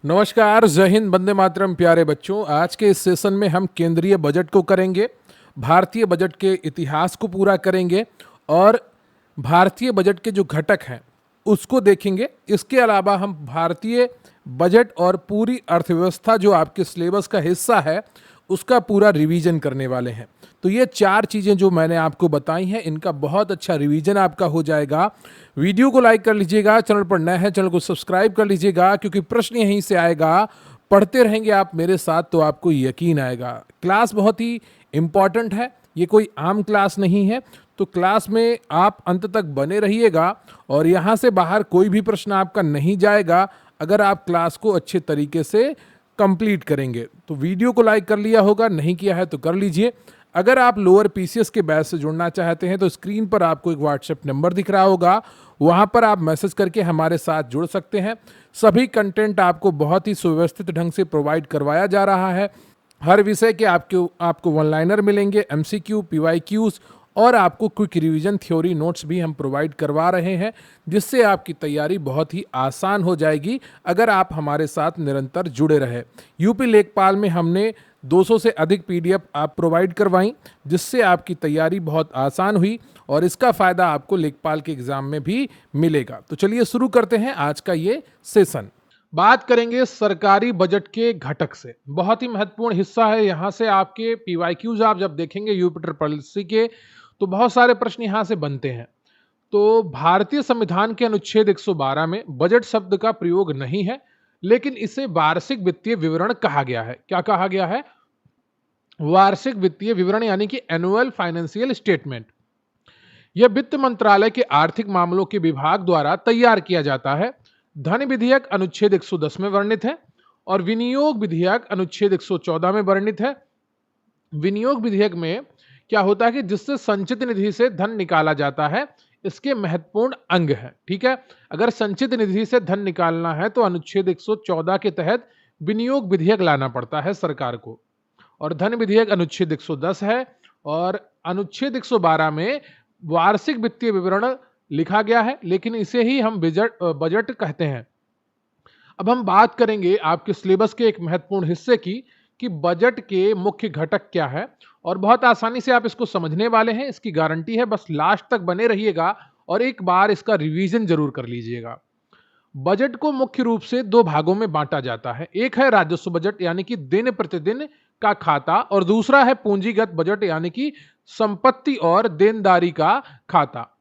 नमस्कार, जय हिंद, वंदे मातरम। प्यारे बच्चों, आज के इस सेशन में हम केंद्रीय बजट को करेंगे, भारतीय बजट के इतिहास को पूरा करेंगे और भारतीय बजट के जो घटक हैं उसको देखेंगे। इसके अलावा हम भारतीय बजट और पूरी अर्थव्यवस्था जो आपके सिलेबस का हिस्सा है उसका पूरा रिवीजन करने वाले हैं। तो ये चार चीज़ें जो मैंने आपको बताई हैं, इनका बहुत अच्छा रिवीजन आपका हो जाएगा। वीडियो को लाइक कर लीजिएगा, चैनल पर नए हैं चैनल को सब्सक्राइब कर लीजिएगा, क्योंकि प्रश्न यहीं से आएगा। पढ़ते रहेंगे आप मेरे साथ तो आपको यकीन आएगा। क्लास बहुत ही इम्पॉर्टेंट है, ये कोई आम क्लास नहीं है। तो क्लास में आप अंत तक बने रहिएगा और यहाँ से बाहर कोई भी प्रश्न आपका नहीं जाएगा अगर आप क्लास को अच्छे तरीके से कंप्लीट करेंगे। तो वीडियो को लाइक कर लिया होगा, नहीं किया है तो कर लीजिए। अगर आप लोअर पीसीएस के बैच से जुड़ना चाहते हैं तो स्क्रीन पर आपको एक व्हाट्सएप नंबर दिख रहा होगा, वहां पर आप मैसेज करके हमारे साथ जुड़ सकते हैं। सभी कंटेंट आपको बहुत ही सुव्यवस्थित ढंग से प्रोवाइड करवाया जा रहा है। हर विषय के आपको वन लाइनर मिलेंगे, एमसीक्यू, पीवाईक्यूज और आपको क्विक रिवीजन थ्योरी नोट्स भी हम प्रोवाइड करवा रहे हैं, जिससे आपकी तैयारी बहुत ही आसान हो जाएगी अगर आप हमारे साथ निरंतर जुड़े रहे। यूपी लेखपाल में हमने 200 से अधिक पीडीएफ आप प्रोवाइड करवाई, जिससे आपकी तैयारी बहुत आसान हुई और इसका फ़ायदा आपको लेखपाल के एग्ज़ाम में भी मिलेगा। तो चलिए शुरू करते हैं आज का ये सेशन। बात करेंगे सरकारी बजट के घटक से। बहुत ही महत्वपूर्ण हिस्सा है। यहाँ से आपके पीवाईक्यूज आप जब देखेंगे यूपी पॉलिसी के, तो बहुत सारे प्रश्न यहाँ से बनते हैं। तो भारतीय संविधान के अनुच्छेद 112 में बजट शब्द का प्रयोग नहीं है, लेकिन इसे वार्षिक वित्तीय विवरण कहा गया है। क्या कहा गया है? वार्षिक वित्तीय विवरण, यानी कि एनुअल फाइनेंशियल स्टेटमेंट। यह वित्त मंत्रालय के आर्थिक मामलों के विभाग द्वारा तैयार किया जाता है। धन विधेयक अनुच्छेद 110 में वर्णित है और विनियोग विधेयक अनुच्छेद 114 में वर्णित है। विनियोग विधेयक में क्या होता है कि जिससे संचित निधि से धन निकाला जाता है, इसके महत्वपूर्ण अंग है। ठीक है, अगर संचित निधि से धन निकालना है तो अनुच्छेद 114 के तहत विनियोग विधेयक लाना पड़ता है सरकार को। और धन विधेयक अनुच्छेद 110 है और अनुच्छेद 112 में वार्षिक वित्तीय विवरण लिखा गया है, लेकिन इसे ही हम बजट कहते हैं। अब हम बात करेंगे आपके सिलेबस के एक महत्वपूर्ण हिस्से की कि बजट के मुख्य घटक क्या है, और बहुत आसानी से आप इसको समझने वाले हैं, इसकी गारंटी है। बस लास्ट तक बने रहिएगा और एक बार इसका रिवीजन जरूर कर लीजिएगा। बजट को मुख्य रूप से दो भागों में बांटा जाता है। एक है राजस्व बजट, यानी कि दिन प्रतिदिन का खाता, और दूसरा है पूंजीगत बजट, यानी कि संपत्ति और देनदारी का खाता।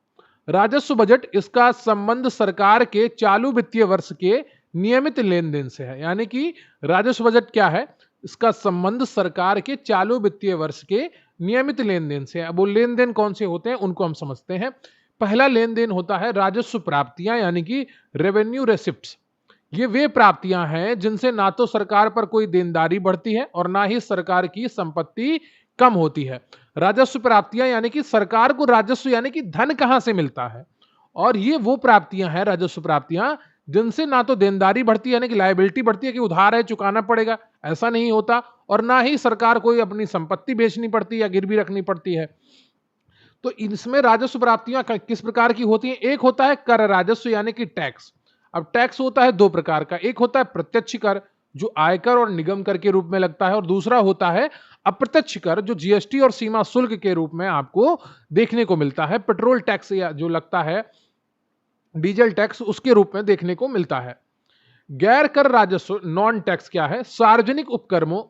राजस्व बजट, इसका संबंध सरकार के चालू वित्तीय वर्ष के नियमित लेन देन से है। यानी कि राजस्व बजट क्या है? इसका संबंध सरकार के चालू वित्तीय वर्ष के नियमित लेन देन से है। अब वो लेन देन कौन से होते हैं उनको हम समझते हैं। पहला लेन देन होता है राजस्व प्राप्तियां, यानी कि रेवेन्यू रेसिप्ट्स। ये वे प्राप्तियां हैं जिनसे ना तो सरकार पर कोई देनदारी बढ़ती है और ना ही सरकार की संपत्ति कम होती है। राजस्व प्राप्तियां यानी कि सरकार को राजस्व यानी कि धन कहां से मिलता है, और ये वो प्राप्तियां हैं राजस्व प्राप्तियां जिनसे ना तो देनदारी बढ़ती है, यानी कि लायबिलिटी बढ़ती है कि उधार है चुकाना पड़ेगा, ऐसा नहीं होता, और ना ही सरकार को अपनी संपत्ति बेचनी पड़ती या गिरवी रखनी पड़ती है। तो इसमें राजस्व प्राप्तियां किस प्रकार की होती हैं? एक होता है कर राजस्व, यानी कि टैक्स। अब टैक्स होता है दो प्रकार का, एक होता है प्रत्यक्ष कर जो आयकर और निगम कर के रूप में लगता है, और दूसरा होता है अप्रत्यक्ष कर जो जीएसटी और सीमा शुल्क के रूप में आपको देखने को मिलता है। पेट्रोल टैक्स या जो लगता है डीजल टैक्स, उसके रूप में देखने को मिलता है। गैर कर राजस्व नॉन टैक्स क्या है? सार्वजनिक उपक्रमों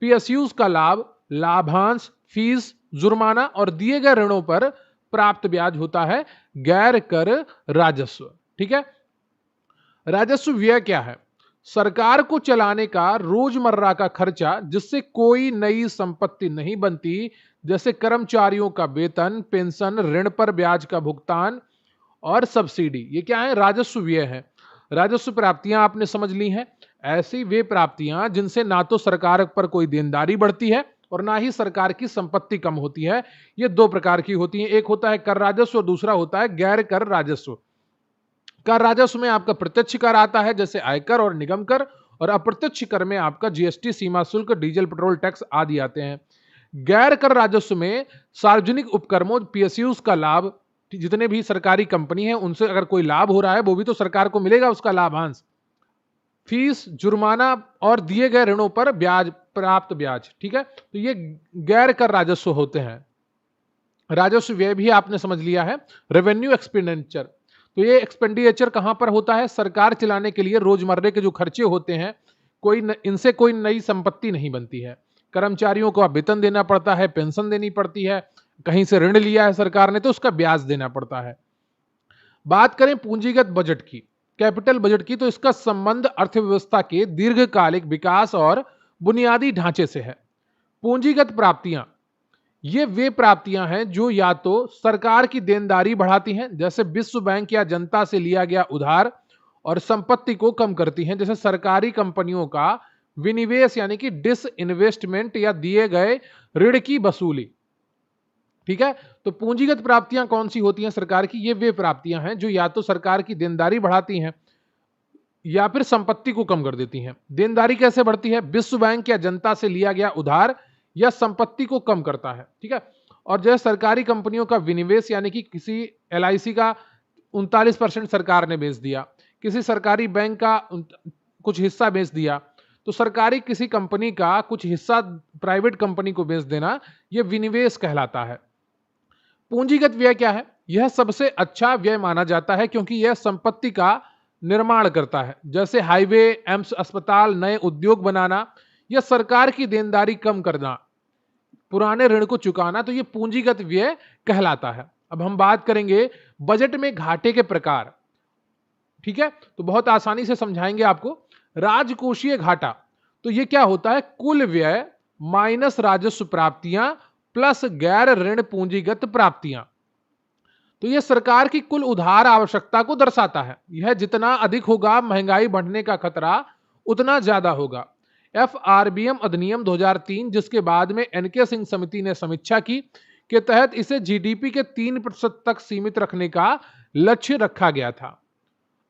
पीएसयूज का लाभ, लाभांश, फीस, जुर्माना और दिए गए ऋणों पर प्राप्त ब्याज होता है गैर कर राजस्व। ठीक है। राजस्व व्यय क्या है? सरकार को चलाने का रोजमर्रा का खर्चा जिससे कोई नई संपत्ति नहीं बनती, जैसे कर्मचारियों का वेतन, पेंशन, ऋण पर ब्याज का भुगतान और सब्सिडी। ये क्या है? राजस्व व्यय है। राजस्व प्राप्तियां आपने समझ ली हैं। ऐसी वे प्राप्तियां जिनसे ना तो सरकार पर कोई देनदारी बढ़ती है और ना ही सरकार की संपत्ति कम होती है। ये दो प्रकार की होती हैं। एक होता है कर राजस्व और दूसरा होता है गैर कर राजस्व। कर राजस्व में आपका प्रत्यक्ष कर आता है जैसे आयकर और निगम कर, और अप्रत्यक्ष कर में आपका जीएसटी, सीमा शुल्क, डीजल पेट्रोल टैक्स आदि आते हैं। गैर कर राजस्व में सार्वजनिक उपक्रमों पीएसयूज का लाभ, जितने भी सरकारी कंपनी है उनसे अगर कोई लाभ हो रहा है वो भी तो सरकार को मिलेगा उसका लाभांश। फीस, जुर्माना और दिए गए ऋणों पर ब्याज, प्राप्त ब्याज। ठीक है, तो ये गैर कर राजस्व होते हैं। राजस्व व्यय भी आपने समझ लिया है। रेवेन्यू एक्सपेंडिचर, तो ये एक्सपेंडिचर कहां पर होता है? सरकार चलाने के लिए रोजमर्रे के जो खर्चे होते हैं, इनसे कोई नई संपत्ति नहीं बनती है। कर्मचारियों को वेतन देना पड़ता है, पेंशन देनी पड़ती है, कहीं से ऋण लिया है सरकार ने तो उसका ब्याज देना पड़ता है। बात करें पूंजीगत बजट की, कैपिटल बजट की, तो इसका संबंध अर्थव्यवस्था के दीर्घकालिक विकास और बुनियादी ढांचे से है। पूंजीगत प्राप्तियां, ये वे प्राप्तियां हैं जो या तो सरकार की देनदारी बढ़ाती हैं, जैसे विश्व बैंक या जनता से लिया गया उधार, और संपत्ति को कम करती हैं, जैसे सरकारी कंपनियों का विनिवेश यानी कि डिसइन्वेस्टमेंट या दिए गए ऋण की वसूली। ठीक है, तो पूंजीगत प्राप्तियां कौन सी होती हैं सरकार की? ये वे प्राप्तियां हैं जो या तो सरकार की देनदारी बढ़ाती हैं या फिर संपत्ति को कम कर देती हैं। देनदारी कैसे बढ़ती है? विश्व बैंक या जनता से लिया गया उधार या संपत्ति को कम करता है। ठीक है, और जो सरकारी कंपनियों का विनिवेश यानी कि किसी एलआईसी का 39% सरकार ने बेच दिया, किसी सरकारी बैंक का कुछ हिस्सा बेच दिया, तो सरकारी किसी कंपनी का कुछ हिस्सा प्राइवेट कंपनी को बेच देना, यह विनिवेश कहलाता है। पूंजीगत व्यय क्या है? यह सबसे अच्छा व्यय माना जाता है क्योंकि यह संपत्ति का निर्माण करता है, जैसे हाईवे, एम्स, अस्पताल, नए उद्योग बनाना या सरकार की देनदारी कम करना, पुराने ऋण को चुकाना, तो यह पूंजीगत व्यय कहलाता है। अब हम बात करेंगे बजट में घाटे के प्रकार। ठीक है, तो बहुत आसानी से समझाएंगे आपको। राजकोषीय घाटा, तो यह क्या होता है? कुल व्यय माइनस राजस्व प्राप्तियां प्लस गैर ऋण पूंजीगत प्राप्तियां। तो यह सरकार की कुल उधार आवश्यकता को दर्शाता है। यह जितना अधिक होगा, महंगाई बढ़ने का खतरा उतना ज्यादा होगा। एफआरबीएम अधिनियम 2003, जिसके बाद में एनके सिंह समिति ने समीक्षा की, के तहत इसे जीडीपी के 3% तक सीमित रखने का लक्ष्य रखा गया था।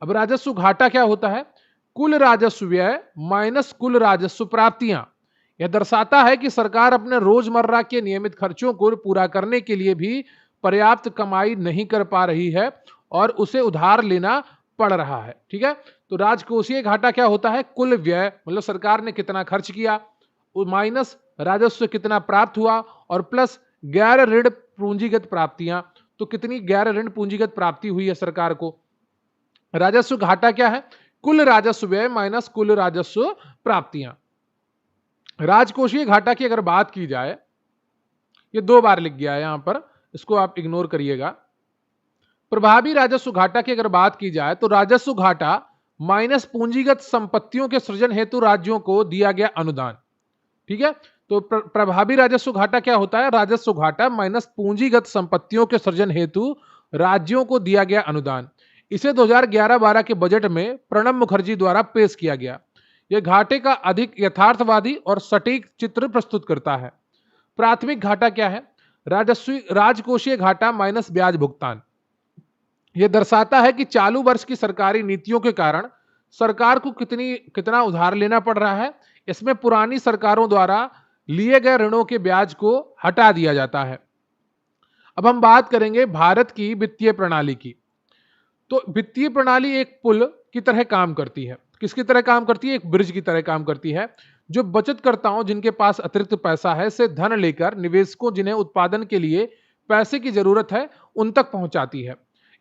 अब राजस्व घाटा क्या होता है? कुल राजस्व व्यय माइनस कुल राजस्व प्राप्तियां। यह दर्शाता है कि सरकार अपने रोजमर्रा के नियमित खर्चों को पूरा करने के लिए भी पर्याप्त कमाई नहीं कर पा रही है और उसे उधार लेना पड़ रहा है। ठीक है, तो राजकोषीय घाटा क्या होता है? कुल व्यय, मतलब सरकार ने कितना खर्च किया, माइनस राजस्व कितना प्राप्त हुआ, और प्लस गैर ऋण पूंजीगत प्राप्तियां, तो कितनी गैर ऋण पूंजीगत प्राप्ति हुई है सरकार को। राजस्व घाटा क्या है? कुल राजस्व व्यय माइनस कुल राजस्व प्राप्तियां। राजकोषीय घाटा की अगर बात की जाए, ये 2 बार लिख गया है यहां पर, इसको आप इग्नोर करिएगा। प्रभावी राजस्व घाटा की अगर बात की जाए तो राजस्व घाटा माइनस पूंजीगत संपत्तियों के सृजन हेतु राज्यों को दिया गया अनुदान। ठीक है, तो प्रभावी राजस्व घाटा क्या होता है? राजस्व घाटा माइनस पूंजीगत संपत्तियों के सृजन हेतु राज्यों को दिया गया अनुदान। इसे 2011-12 के बजट में प्रणब मुखर्जी द्वारा पेश किया गया। यह घाटे का अधिक यथार्थवादी और सटीक चित्र प्रस्तुत करता है। प्राथमिक घाटा क्या है? राजकोषीय घाटा माइनस ब्याज भुगतान। यह दर्शाता है कि चालू वर्ष की सरकारी नीतियों के कारण सरकार को कितना उधार लेना पड़ रहा है। इसमें पुरानी सरकारों द्वारा लिए गए ऋणों के ब्याज को हटा दिया जाता है। अब हम बात करेंगे भारत की वित्तीय प्रणाली की। तो वित्तीय प्रणाली एक पुल की तरह काम करती है। किसकी तरह काम करती है? एक ब्रिज की तरह काम करती है, जो बचतकर्ताओं जिनके पास अतिरिक्त पैसा है से धन लेकर निवेशकों जिन्हें उत्पादन के लिए पैसे की जरूरत है उन तक पहुंचाती है।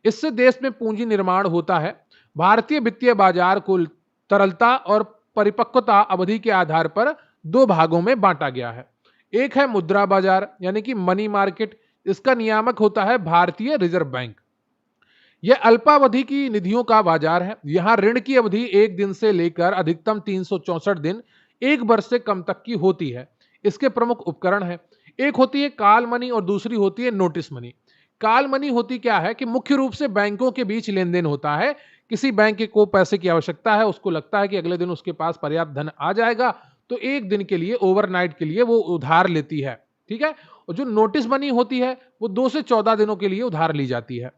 इससे देश में पूंजी निर्माण होता है। भारतीय वित्तीय बाजार को तरलता और परिपक्वता अवधि के आधार पर 2 भागों में बांटा गया है। एक है मुद्रा बाजार यानी कि मनी मार्केट, इसका नियामक होता है भारतीय रिजर्व बैंक। यह अल्पावधि की निधियों का बाजार है। यहां ऋण की अवधि 1 दिन से लेकर अधिकतम 364 दिन, 1 वर्ष से कम तक की होती है। इसके प्रमुख उपकरण हैं, एक होती है कॉल मनी और दूसरी होती है नोटिस मनी। कॉल मनी होती क्या है कि मुख्य रूप से बैंकों के बीच लेन देन होता है। किसी बैंक को पैसे की आवश्यकता है, उसको लगता है कि अगले दिन उसके पास पर्याप्त धन आ जाएगा, तो 1 दिन के लिए, ओवरनाइट के लिए वो उधार लेती है। ठीक है, और जो नोटिस मनी होती है वो 2 से 14 दिनों के लिए उधार ली जाती है।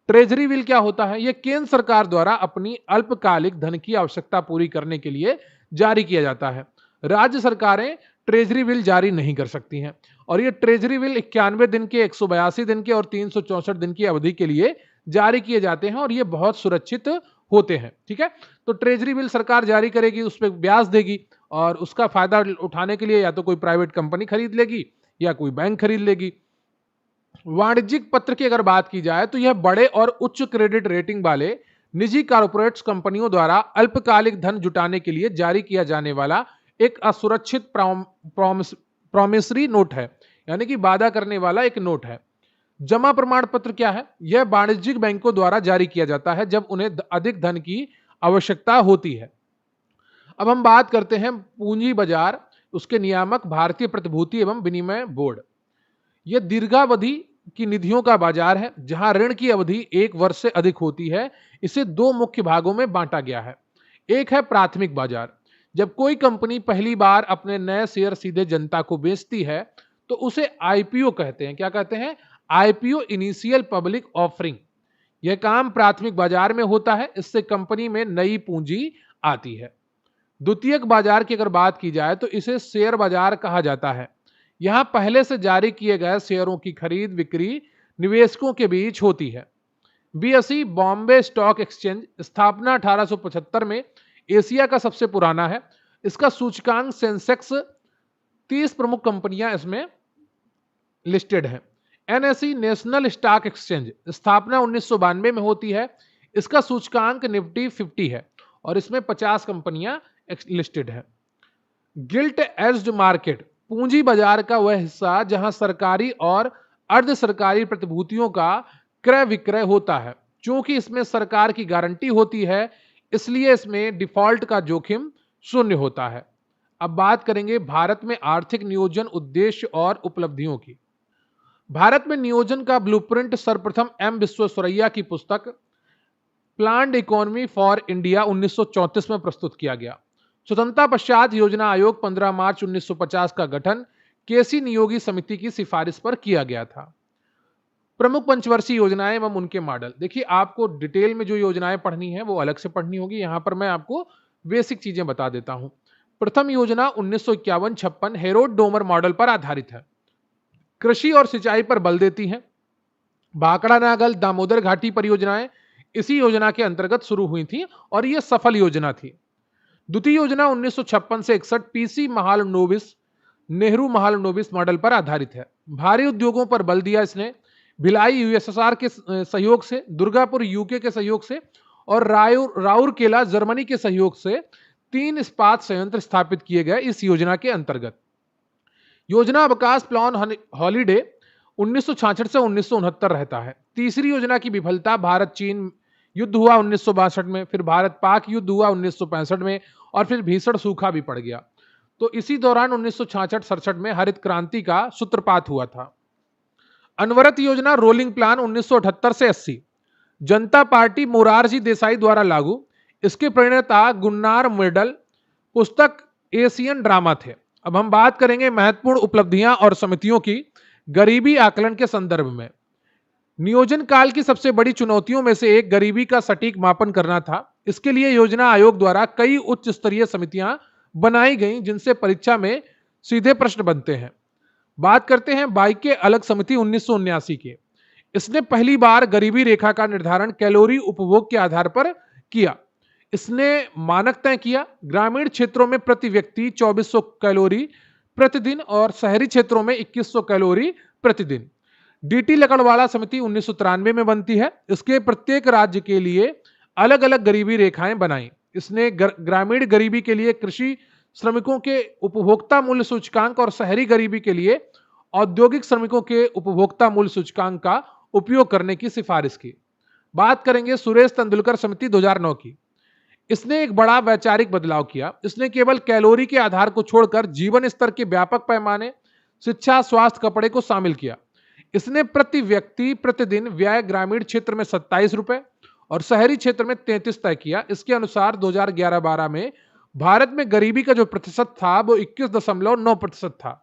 ट्रेजरी बिल क्या होता है? यह केंद्र सरकार द्वारा अपनी अल्पकालिक धन की आवश्यकता पूरी करने के लिए जारी किया जाता है। राज्य सरकारें ट्रेजरी बिल जारी नहीं कर सकती हैं, और ये ट्रेजरी बिल 91 दिन के, 182 दिन के और 364 दिन की अवधि के लिए जारी किए जाते हैं, और ये बहुत सुरक्षित होते हैं। ठीक है, तो ट्रेजरी बिल सरकार जारी करेगी, उस पर ब्याज देगी और उसका फायदा उठाने के लिए या तो कोई प्राइवेट कंपनी खरीद लेगी या कोई बैंक खरीद लेगी। वाणिज्यिक पत्र की अगर बात की जाए तो यह बड़े और उच्च क्रेडिट रेटिंग वाले निजी कॉर्पोरेट्स कंपनियों द्वारा अल्पकालिक धन जुटाने के लिए जारी किया जाने वाला एक असुरक्षित प्रॉमिसरी नोट है, यानी कि वादा करने वाला एक नोट है। जमा प्रमाण पत्र क्या है? यह वाणिज्यिक बैंकों द्वारा जारी किया जाता है जब उन्हें अधिक धन की आवश्यकता होती है। अब हम बात करते हैं पूंजी बाजार, उसके नियामक भारतीय प्रतिभूति एवं विनिमय बोर्ड। यह दीर्घावधि की निधियों का बाजार है जहां ऋण की अवधि 1 वर्ष से अधिक होती है। इसे 2 मुख्य भागों में बांटा गया है। एक है प्राथमिक बाजार। जब कोई कंपनी पहली बार अपने नए शेयर सीधे जनता को बेचती है तो उसे आईपीओ कहते हैं। क्या कहते हैं? IPO, initial public offering. यह काम प्राथमिक बाजार में होता है। इससे कंपनी में नई पूंजी आती है। द्वितीयक बाजार की अगर बात की जाए तो इसे शेयर बाजार कहा जाता है। यहां पहले से जारी किए गए शेयरों की खरीद बिक्री निवेशकों के बीच होती है। बीएसई, बॉम्बे स्टॉक एक्सचेंज, स्थापना 1875 में, एशिया का सबसे पुराना है। इसका सूचकांक सेंसेक्स, 30 प्रमुख कंपनियां इसमें लिस्टेड हैं। एनएसई, नेशनल स्टॉक एक्सचेंज, स्थापना 1992 में होती है। इसका सूचकांक निफ्टी 50 है और इसमें 50 कंपनियां लिस्टेड है। गिल्ट एज्ड मार्केट, पूंजी बाजार का वह हिस्सा जहां सरकारी और अर्ध सरकारी प्रतिभूतियों का क्रय विक्रय होता है। क्योंकि इसमें सरकार की गारंटी होती है इसलिए इसमें डिफॉल्ट का जोखिम शून्य होता है। अब बात करेंगे भारत में आर्थिक नियोजन उद्देश्य और उपलब्धियों की। भारत में नियोजन का ब्लूप्रिंट सर्वप्रथम एम विश्वेश्वरैया की पुस्तक प्लान्ड इकोनॉमी फॉर इंडिया 1934 में प्रस्तुत किया गया। स्वतंत्रता पश्चात योजना आयोग 15 मार्च 1950 का गठन केसी नियोगी समिति की सिफारिश पर किया गया था। प्रमुख पंचवर्षीय योजनाएं एवं उनके मॉडल। देखिए, आपको डिटेल में जो योजनाएं पढ़नी है वो अलग से पढ़नी होगी। यहां पर मैं आपको बेसिक चीजें बता देता हूं। प्रथम योजना 1951-56 हेरोड डोमर मॉडल पर आधारित है। कृषि और सिंचाई पर बल देती है। भाखड़ा नागल दामोदर घाटी परियोजनाएं इसी योजना के अंतर्गत शुरू हुई थी और यह सफल योजना थी। द्वितीय योजना 1956 से 61 पीसी महालनोबिस नेहरू महालनोबिस मॉडल पर आधारित है। भारी उद्योगों पर बल दिया इसने। भिलाई यूएसएसआर के सहयोग से, दुर्गापुर यूके के सहयोग से और राउरकेला जर्मनी के सहयोग से 3 इस्पात संयंत्र स्थापित किए गए इस योजना के अंतर्गत। योजना अवकाश प्लान हॉलीडे 1966 से 1969 रहता है। तीसरी योजना की विफलता, भारत चीन युद्ध हुआ 1962 में, फिर भारत पाक युद्ध हुआ 1965 में और फिर भीषण सूखा भी पड़ गया। तो इसी दौरान 1966-67 में हरित क्रांति का सूत्रपात हुआ था। अनवरत योजना रोलिंग प्लान 1978 से 80 जनता पार्टी मोरारजी देसाई द्वारा लागू। इसके प्रणेता गुन्नार मेडल पुस्तक एशियन ड्रामा थे। अब हम बात करेंगे महत्वपूर्ण उपलब्धियां और समितियों की गरीबी आकलन के संदर्भ में। नियोजन काल की सबसे बड़ी चुनौतियों में से एक गरीबी का सटीक मापन करना था। इसके लिए योजना आयोग द्वारा कई उच्च स्तरीय समितियां बनाई गईं जिनसे परीक्षा में सीधे प्रश्न बनते हैं। बात करते हैं बाइके अलग समिति 1979 की। इसने पहली बार गरीबी रेखा का निर्धारण कैलोरी उपभोग के आधार पर किया। इसने मानक तय किया। ग्रामीण क्षेत्रों में प्रति व्यक्ति 2400 कैलोरी प्रतिदिन और शहरी क्षेत्रों में 2100 कैलोरी प्रतिदिन। डीटी लकड़वाला समिति 1993 में बनती है। इसके प्रत्येक राज्य के लिए अलग अलग गरीबी रेखाएं बनाई। इसने ग्रामीण गरीबी के लिए कृषि श्रमिकों के उपभोक्ता मूल्य सूचकांक और शहरी गरीबी के लिए औद्योगिक श्रमिकों के उपभोक्ता मूल्य सूचकांक का उपयोग करने की सिफारिश की। बात करेंगे सुरेश तेंदुलकर समिति 2009 की। इसने एक बड़ा वैचारिक बदलाव किया। इसने केवल कैलोरी के आधार को छोड़कर जीवन स्तर के व्यापक पैमाने, शिक्षा, स्वास्थ्य, कपड़े को शामिल किया। इसने प्रति व्यक्ति प्रतिदिन व्यय ग्रामीण क्षेत्र में 27 रुपए और शहरी क्षेत्र में 33 तय किया। इसके अनुसार 2011-12 में भारत में गरीबी का जो प्रतिशत था वो 21.9% था।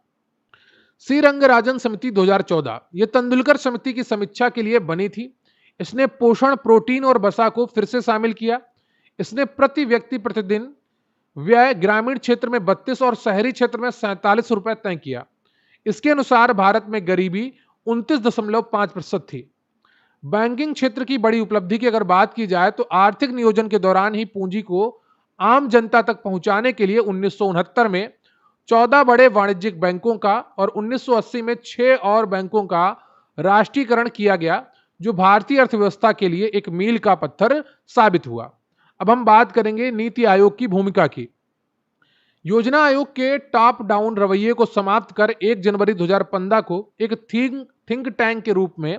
सी रंगराजन समिति 2014, यह तेंदुलकर समिति की समीक्षा के लिए बनी थी। इसने पोषण, प्रोटीन और वसा को फिर से शामिल किया। इसने प्रति व्यक्ति प्रतिदिन व्यय ग्रामीण क्षेत्र में 32 और शहरी क्षेत्र में 47 रुपए तय किया। इसके अनुसार भारत में गरीबी 29.5% थी। बैंकिंग क्षेत्र की बड़ी उपलब्धि की अगर बात की जाए तो आर्थिक नियोजन के दौरान ही पूंजी को आम जनता तक पहुंचाने के लिए 1969 में 14 बड़े वाणिज्यिक बैंकों का और 1980 में 6 और बैंकों का राष्ट्रीयकरण किया गया, जो भारतीय अर्थव्यवस्था के लिए एक मील का पत्थर साबित हुआ। अब हम बात करेंगे नीति आयोग की भूमिका की। योजना आयोग के टॉप डाउन रवैये को समाप्त कर 1 जनवरी 2015 को एक थिंक टैंक के रूप में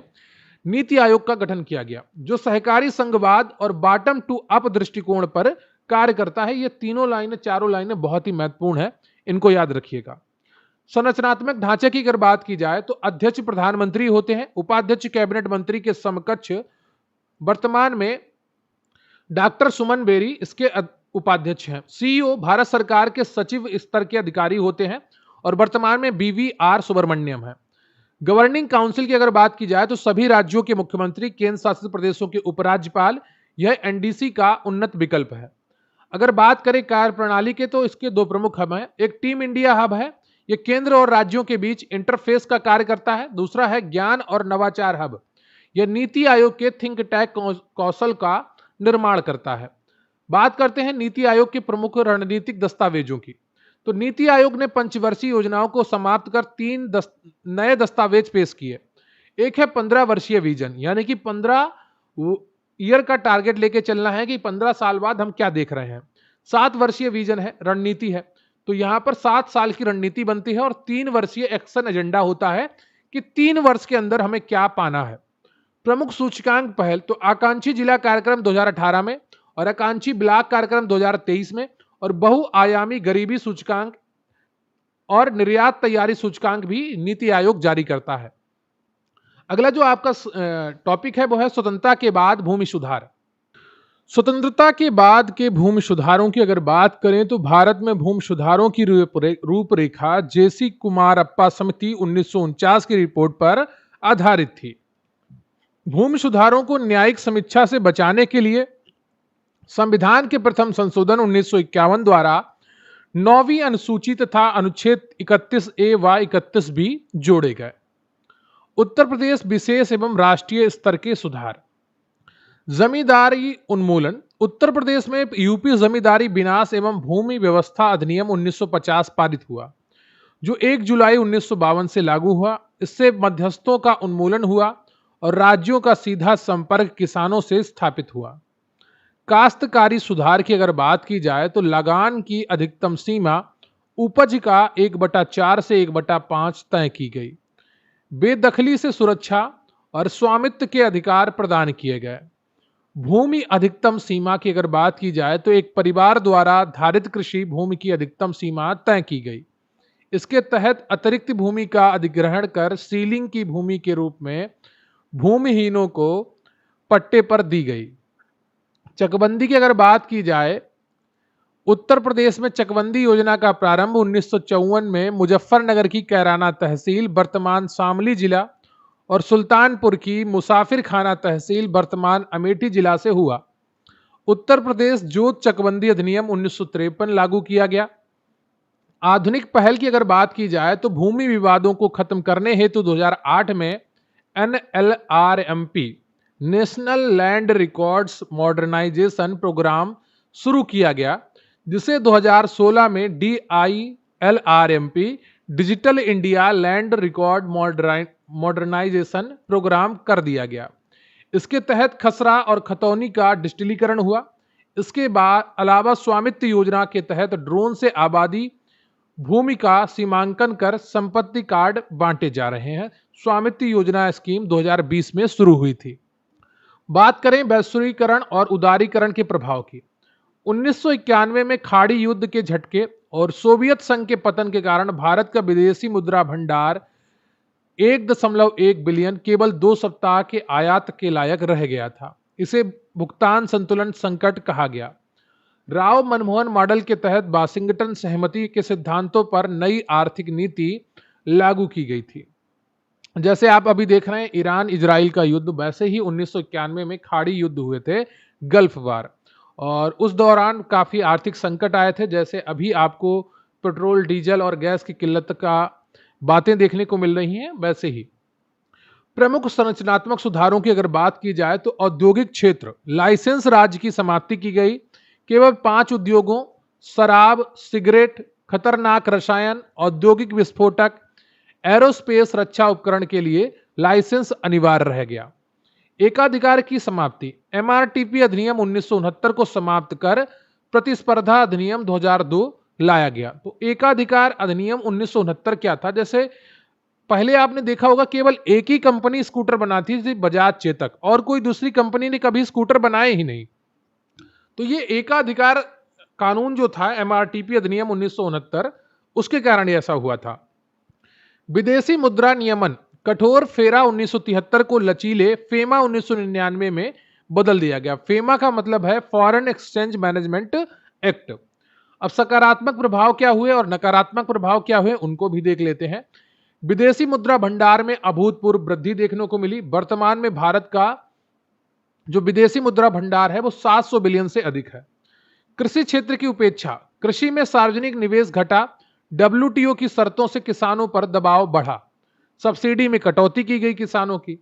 नीति आयोग का गठन किया गया, जो सहकारी संघवाद और बॉटम टू अप दृष्टिकोण पर कार्य करता है। ये चारों लाइनें बहुत ही महत्वपूर्ण है, इनको याद रखिएगा। संरचनात्मक ढांचे की अगर बात की जाए तो अध्यक्ष प्रधानमंत्री होते हैं, उपाध्यक्ष कैबिनेट मंत्री के समकक्ष वर्तमान में डॉक्टर सुमन बेरी इसके उपाध्यक्ष हैं। सीईओ भारत सरकार के सचिव स्तर के अधिकारी होते हैं और वर्तमान में BVR सुब्रमण्यम है। गवर्निंग काउंसिल की अगर बात की जाए तो सभी राज्यों के मुख्यमंत्री, केंद्र शासित प्रदेशों के उपराज्यपाल, यह NDC का उन्नत विकल्प है। अगर बात करें कार्य प्रणाली के तो इसके 2 प्रमुख हब हैं। एक टीम इंडिया हब है, यह केंद्र और राज्यों के बीच इंटरफेस का कार्य करता है। दूसरा है ज्ञान और नवाचार हब, यह नीति आयोग के थिंक टैंक कौशल का निर्माण करता है। बात करते हैं नीति आयोग के प्रमुख रणनीतिक दस्तावेजों की। तो नीति आयोग ने पंचवर्षीय योजनाओं को समाप्त कर 3 नए दस्तावेज पेश किए। एक है 15 वर्षीय विजन, यानी कि 15 ईयर का टारगेट लेके चलना है कि 15 साल बाद हम क्या देख रहे हैं। 7 वर्षीय विजन है, रणनीति है, तो यहां पर 7 साल की रणनीति बनती है और 3 वर्षीय एक्शन एजेंडा होता है कि 3 वर्ष के अंदर हमें क्या पाना है। प्रमुख सूचकांक पहल तो आकांक्षी जिला कार्यक्रम 2018 में और आकांक्षी ब्लॉक कार्यक्रम 2023 में और बहुआयामी गरीबी सूचकांक और निर्यात तैयारी सूचकांक भी नीति आयोग जारी करता है। अगला जो आपका टॉपिक है वो है स्वतंत्रता के बाद भूमि सुधार। स्वतंत्रता के बाद के भूमि सुधारों की अगर बात करें तो भारत में भूमि सुधारों की रूपरेखा JC कुमारप्पा समिति 1949 की रिपोर्ट पर आधारित थी। भूमि सुधारों को न्यायिक समीक्षा से बचाने के लिए संविधान के प्रथम संशोधन 1951 द्वारा 9वीं अनुसूची तथा अनुच्छेद 31A व 31B जोड़े गए। उत्तर प्रदेश विशेष एवं राष्ट्रीय स्तर के सुधार। जमींदारी उन्मूलन। उत्तर प्रदेश में यूपी जमींदारी विनाश एवं भूमि व्यवस्था अधिनियम 1950 पारित हुआ, जो 1 जुलाई 1952 से लागू हुआ। इससे मध्यस्थों का उन्मूलन हुआ और राज्यों का सीधा संपर्क किसानों से स्थापित हुआ। काश्तकारी सुधार की अगर बात की जाए तो लगान की अधिकतम सीमा उपज का 1/4 से 1/5 तय की गई। बेदखली से सुरक्षा और स्वामित्व के अधिकार प्रदान किए गए। भूमि अधिकतम सीमा की अगर बात की जाए तो एक परिवार द्वारा धारित कृषि भूमि की अधिकतम सीमा तय की गई। इसके तहत अतिरिक्त भूमि का अधिग्रहण कर सीलिंग की भूमि के रूप में भूमिहीनों को पट्टे पर दी गई। चकबंदी की अगर बात की जाए, उत्तर प्रदेश में चकबंदी योजना का प्रारंभ 1954 में मुजफ्फरनगर की कैराना तहसील वर्तमान शामली जिला और सुल्तानपुर की मुसाफिर खाना तहसील वर्तमान अमेठी जिला से हुआ। उत्तर प्रदेश जोत चकबंदी अधिनियम 1953 लागू किया गया। आधुनिक पहल की अगर बात की जाए तो भूमि विवादों को खत्म करने हेतु 2008 में NLRMP national land records modernisation programme शुरू किया गया, जिसे 2016 में DILRMP digital India land record modernisation programme कर दिया गया। इसके तहत खसरा और खतौनी का डिजिटलीकरण हुआ। इसके बाद अलावा स्वामित्व योजना के तहत ड्रोन से आबादी भूमि का सीमांकन कर संपत्ति कार्ड बांटे जा रहे हैं। स्वामित्व योजना स्कीम 2020 में शुरू हुई थी। बात करें वैश्वीकरण और उदारीकरण के प्रभाव की। 1991 में खाड़ी युद्ध के झटके और सोवियत संघ के पतन के कारण भारत का विदेशी मुद्रा भंडार 1.1 बिलियन केवल 2 सप्ताह के आयात के लायक रह गया था। इसे भुगतान संतुलन संकट कहा गया। राव मनमोहन मॉडल के तहत वाशिंगटन सहमति के सिद्धांतों पर नई आर्थिक नीति लागू की गई थी। जैसे आप अभी देख रहे हैं ईरान इजराइल का युद्ध, वैसे ही 1991 में खाड़ी युद्ध हुए थे, गल्फ वार, और उस दौरान काफी आर्थिक संकट आए थे। जैसे अभी आपको पेट्रोल डीजल और गैस की किल्लत का बातें देखने को मिल रही हैं, वैसे ही प्रमुख संरचनात्मक सुधारों की अगर बात की जाए तो औद्योगिक क्षेत्र लाइसेंस राज्य की समाप्ति की गई। केवल 5 उद्योगों शराब, सिगरेट, खतरनाक रसायन, औद्योगिक विस्फोटक, एरोस्पेस रक्षा उपकरण के लिए लाइसेंस अनिवार्य रह गया। एकाधिकार की समाप्ति एमआरटीपी अधिनियम 1969 को समाप्त कर प्रतिस्पर्धा अधिनियम 2002 लाया गया। तो एकाधिकार अधिनियम 1969 क्या था? जैसे पहले आपने देखा होगा केवल एक ही कंपनी स्कूटर बनाती थी, बजाज चेतक, और कोई दूसरी कंपनी ने कभी स्कूटर बनाए ही नहीं। तो ये एकाधिकार कानून जो था एमआरटीपी अधिनियम 1969 उसके कारण ऐसा हुआ था। विदेशी मुद्रा नियमन कठोर फेरा 1973 को लचीले फेमा 1999 में बदल दिया गया। फेमा का मतलब है फॉरेन एक्सचेंज मैनेजमेंट एक्ट। अब सकारात्मक प्रभाव क्या हुए और नकारात्मक प्रभाव क्या हुए उनको भी देख लेते हैं। विदेशी मुद्रा भंडार में अभूतपूर्व वृद्धि देखने को मिली। वर्तमान में भारत का जो विदेशी मुद्रा भंडार है वो 700 बिलियन से अधिक है। कृषि क्षेत्र की उपेक्षा, कृषि में सार्वजनिक निवेश घटा। डब्ल्यूटीओ की शर्तों से किसानों पर दबाव बढ़ा। सब्सिडी में कटौती की गई किसानों की।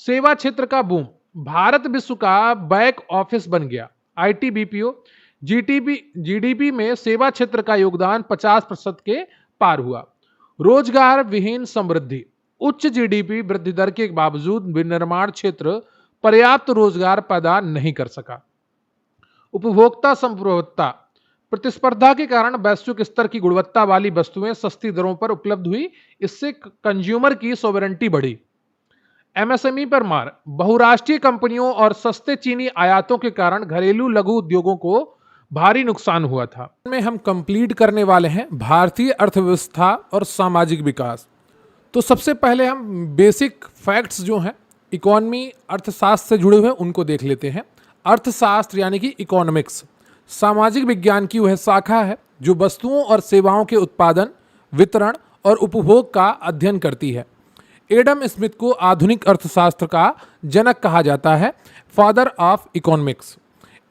सेवा क्षेत्र का बूम, भारत विश्व का बैक ऑफिस बन गया। आईटीबीपीओ, जीडीपी में सेवा क्षेत्र का योगदान 50% के पार हुआ। रोजगार विहीन समृद्धि, उच्च जीडीपी वृद्धि दर के बावजूद विनिर्माण क्षेत्र पर्याप्त रोजगार पैदा नहीं कर सका। उपभोक्ता संप्रभुता, प्रतिस्पर्धा के कारण वैश्विक स्तर की गुणवत्ता वाली वस्तुएं सस्ती दरों पर उपलब्ध हुई। इससे कंज्यूमर की सोवरेंटी बढ़ी। एमएसएमई पर मार, बहुराष्ट्रीय कंपनियों और सस्ते चीनी आयातों के कारण घरेलू लघु उद्योगों को भारी नुकसान हुआ था। में हम कंप्लीट करने वाले हैं भारतीय अर्थव्यवस्था और सामाजिक विकास। तो सबसे पहले हम बेसिक फैक्ट्स जो हैं इकोनॉमी अर्थशास्त्र से जुड़े हुए उनको देख लेते हैं। अर्थशास्त्र यानी कि इकोनॉमिक्स सामाजिक विज्ञान की वह शाखा है जो वस्तुओं और सेवाओं के उत्पादन, वितरण और उपभोग का अध्ययन करती है। एडम स्मिथ को आधुनिक अर्थशास्त्र का जनक कहा जाता है, father of economics.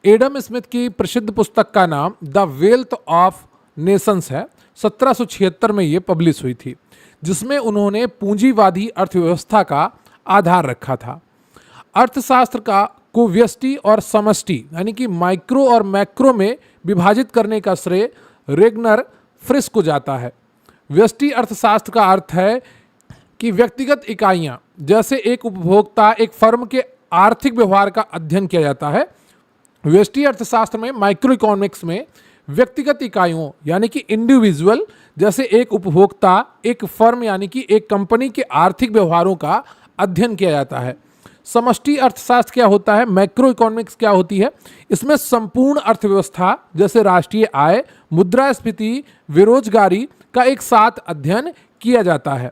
Adam Smith की प्रसिद्ध पुस्तक का नाम द वेल्थ ऑफ नेशंस है। 1776 में ये पब्लिश हुई थी, जिसमें उन्होंने पूंजीवादी अर्थव्यवस्था का आधार रखा था। अर्थशास्त्र का को व्यष्टि और समष्टि यानी कि माइक्रो और मैक्रो में विभाजित करने का श्रेय रेगनर फ्रिस को जाता है। व्यष्टि अर्थशास्त्र का अर्थ है कि व्यक्तिगत इकाइयां जैसे एक उपभोक्ता, एक फर्म के आर्थिक व्यवहार का अध्ययन किया जाता है। व्यष्टि अर्थशास्त्र में माइक्रो इकोनॉमिक्स में व्यक्तिगत इकाइयों यानी कि इंडिविजुअल जैसे एक उपभोक्ता, एक फर्म यानी कि एक कंपनी के आर्थिक व्यवहारों का अध्ययन किया जाता है। समष्टि अर्थशास्त्र क्या होता है, मैक्रो इकोनॉमिक्स क्या होती है, इसमें संपूर्ण अर्थव्यवस्था जैसे राष्ट्रीय आय, मुद्रास्फीति, बेरोजगारी का एक साथ अध्ययन किया जाता है।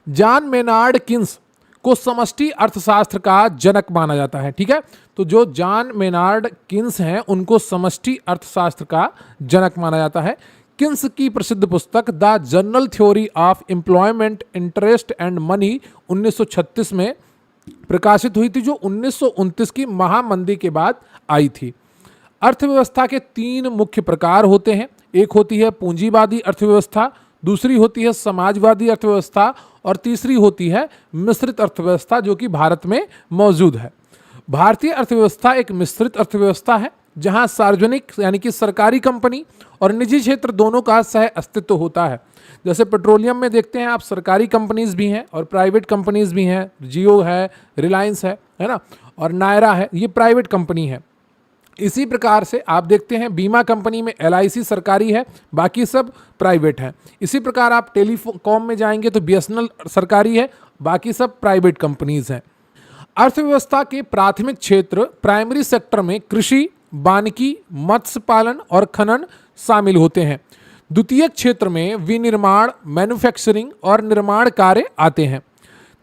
जॉन मेनार्ड किन्स को समष्टि अर्थशास्त्र का जनक माना जाता है। ठीक है, तो जो जॉन मेनार्ड किन्स हैं उनको समष्टि अर्थशास्त्र का जनक माना जाता है। किन्स की प्रसिद्ध पुस्तक the general theory of employment, interest and money 1936 में प्रकाशित हुई थी, जो 1929 की महामंदी के बाद आई थी। अर्थव्यवस्था के 3 मुख्य प्रकार होते हैं। एक होती है पूंजीवादी अर्थव्यवस्था, दूसरी होती है समाजवादी अर्थव्यवस्था और तीसरी होती है मिश्रित अर्थव्यवस्था, जो कि भारत में मौजूद है। भारतीय अर्थव्यवस्था एक मिश्रित अर्थव्यवस्था है जहां सार्वजनिक यानी कि सरकारी कंपनी और निजी क्षेत्र दोनों का सह अस्तित्व होता है। जैसे पेट्रोलियम में देखते हैं आप, सरकारी कंपनीज भी हैं और प्राइवेट कंपनीज भी हैं। जियो है, रिलायंस है ना, और नायरा है, ये प्राइवेट कंपनी है। इसी प्रकार से आप देखते हैं बीमा कंपनी में LIC सरकारी है, बाकी सब प्राइवेट हैं। इसी प्रकार आप टेलीकॉम में जाएंगे तो BSNL सरकारी है, बाकी सब प्राइवेट कंपनीज हैं। अर्थव्यवस्था के प्राथमिक क्षेत्र प्राइमरी सेक्टर में कृषि, वानिकी, मत्स्य पालन और खनन शामिल होते हैं। द्वितीयक क्षेत्र में विनिर्माण, मैन्युफैक्चरिंग और निर्माण कार्य आते हैं।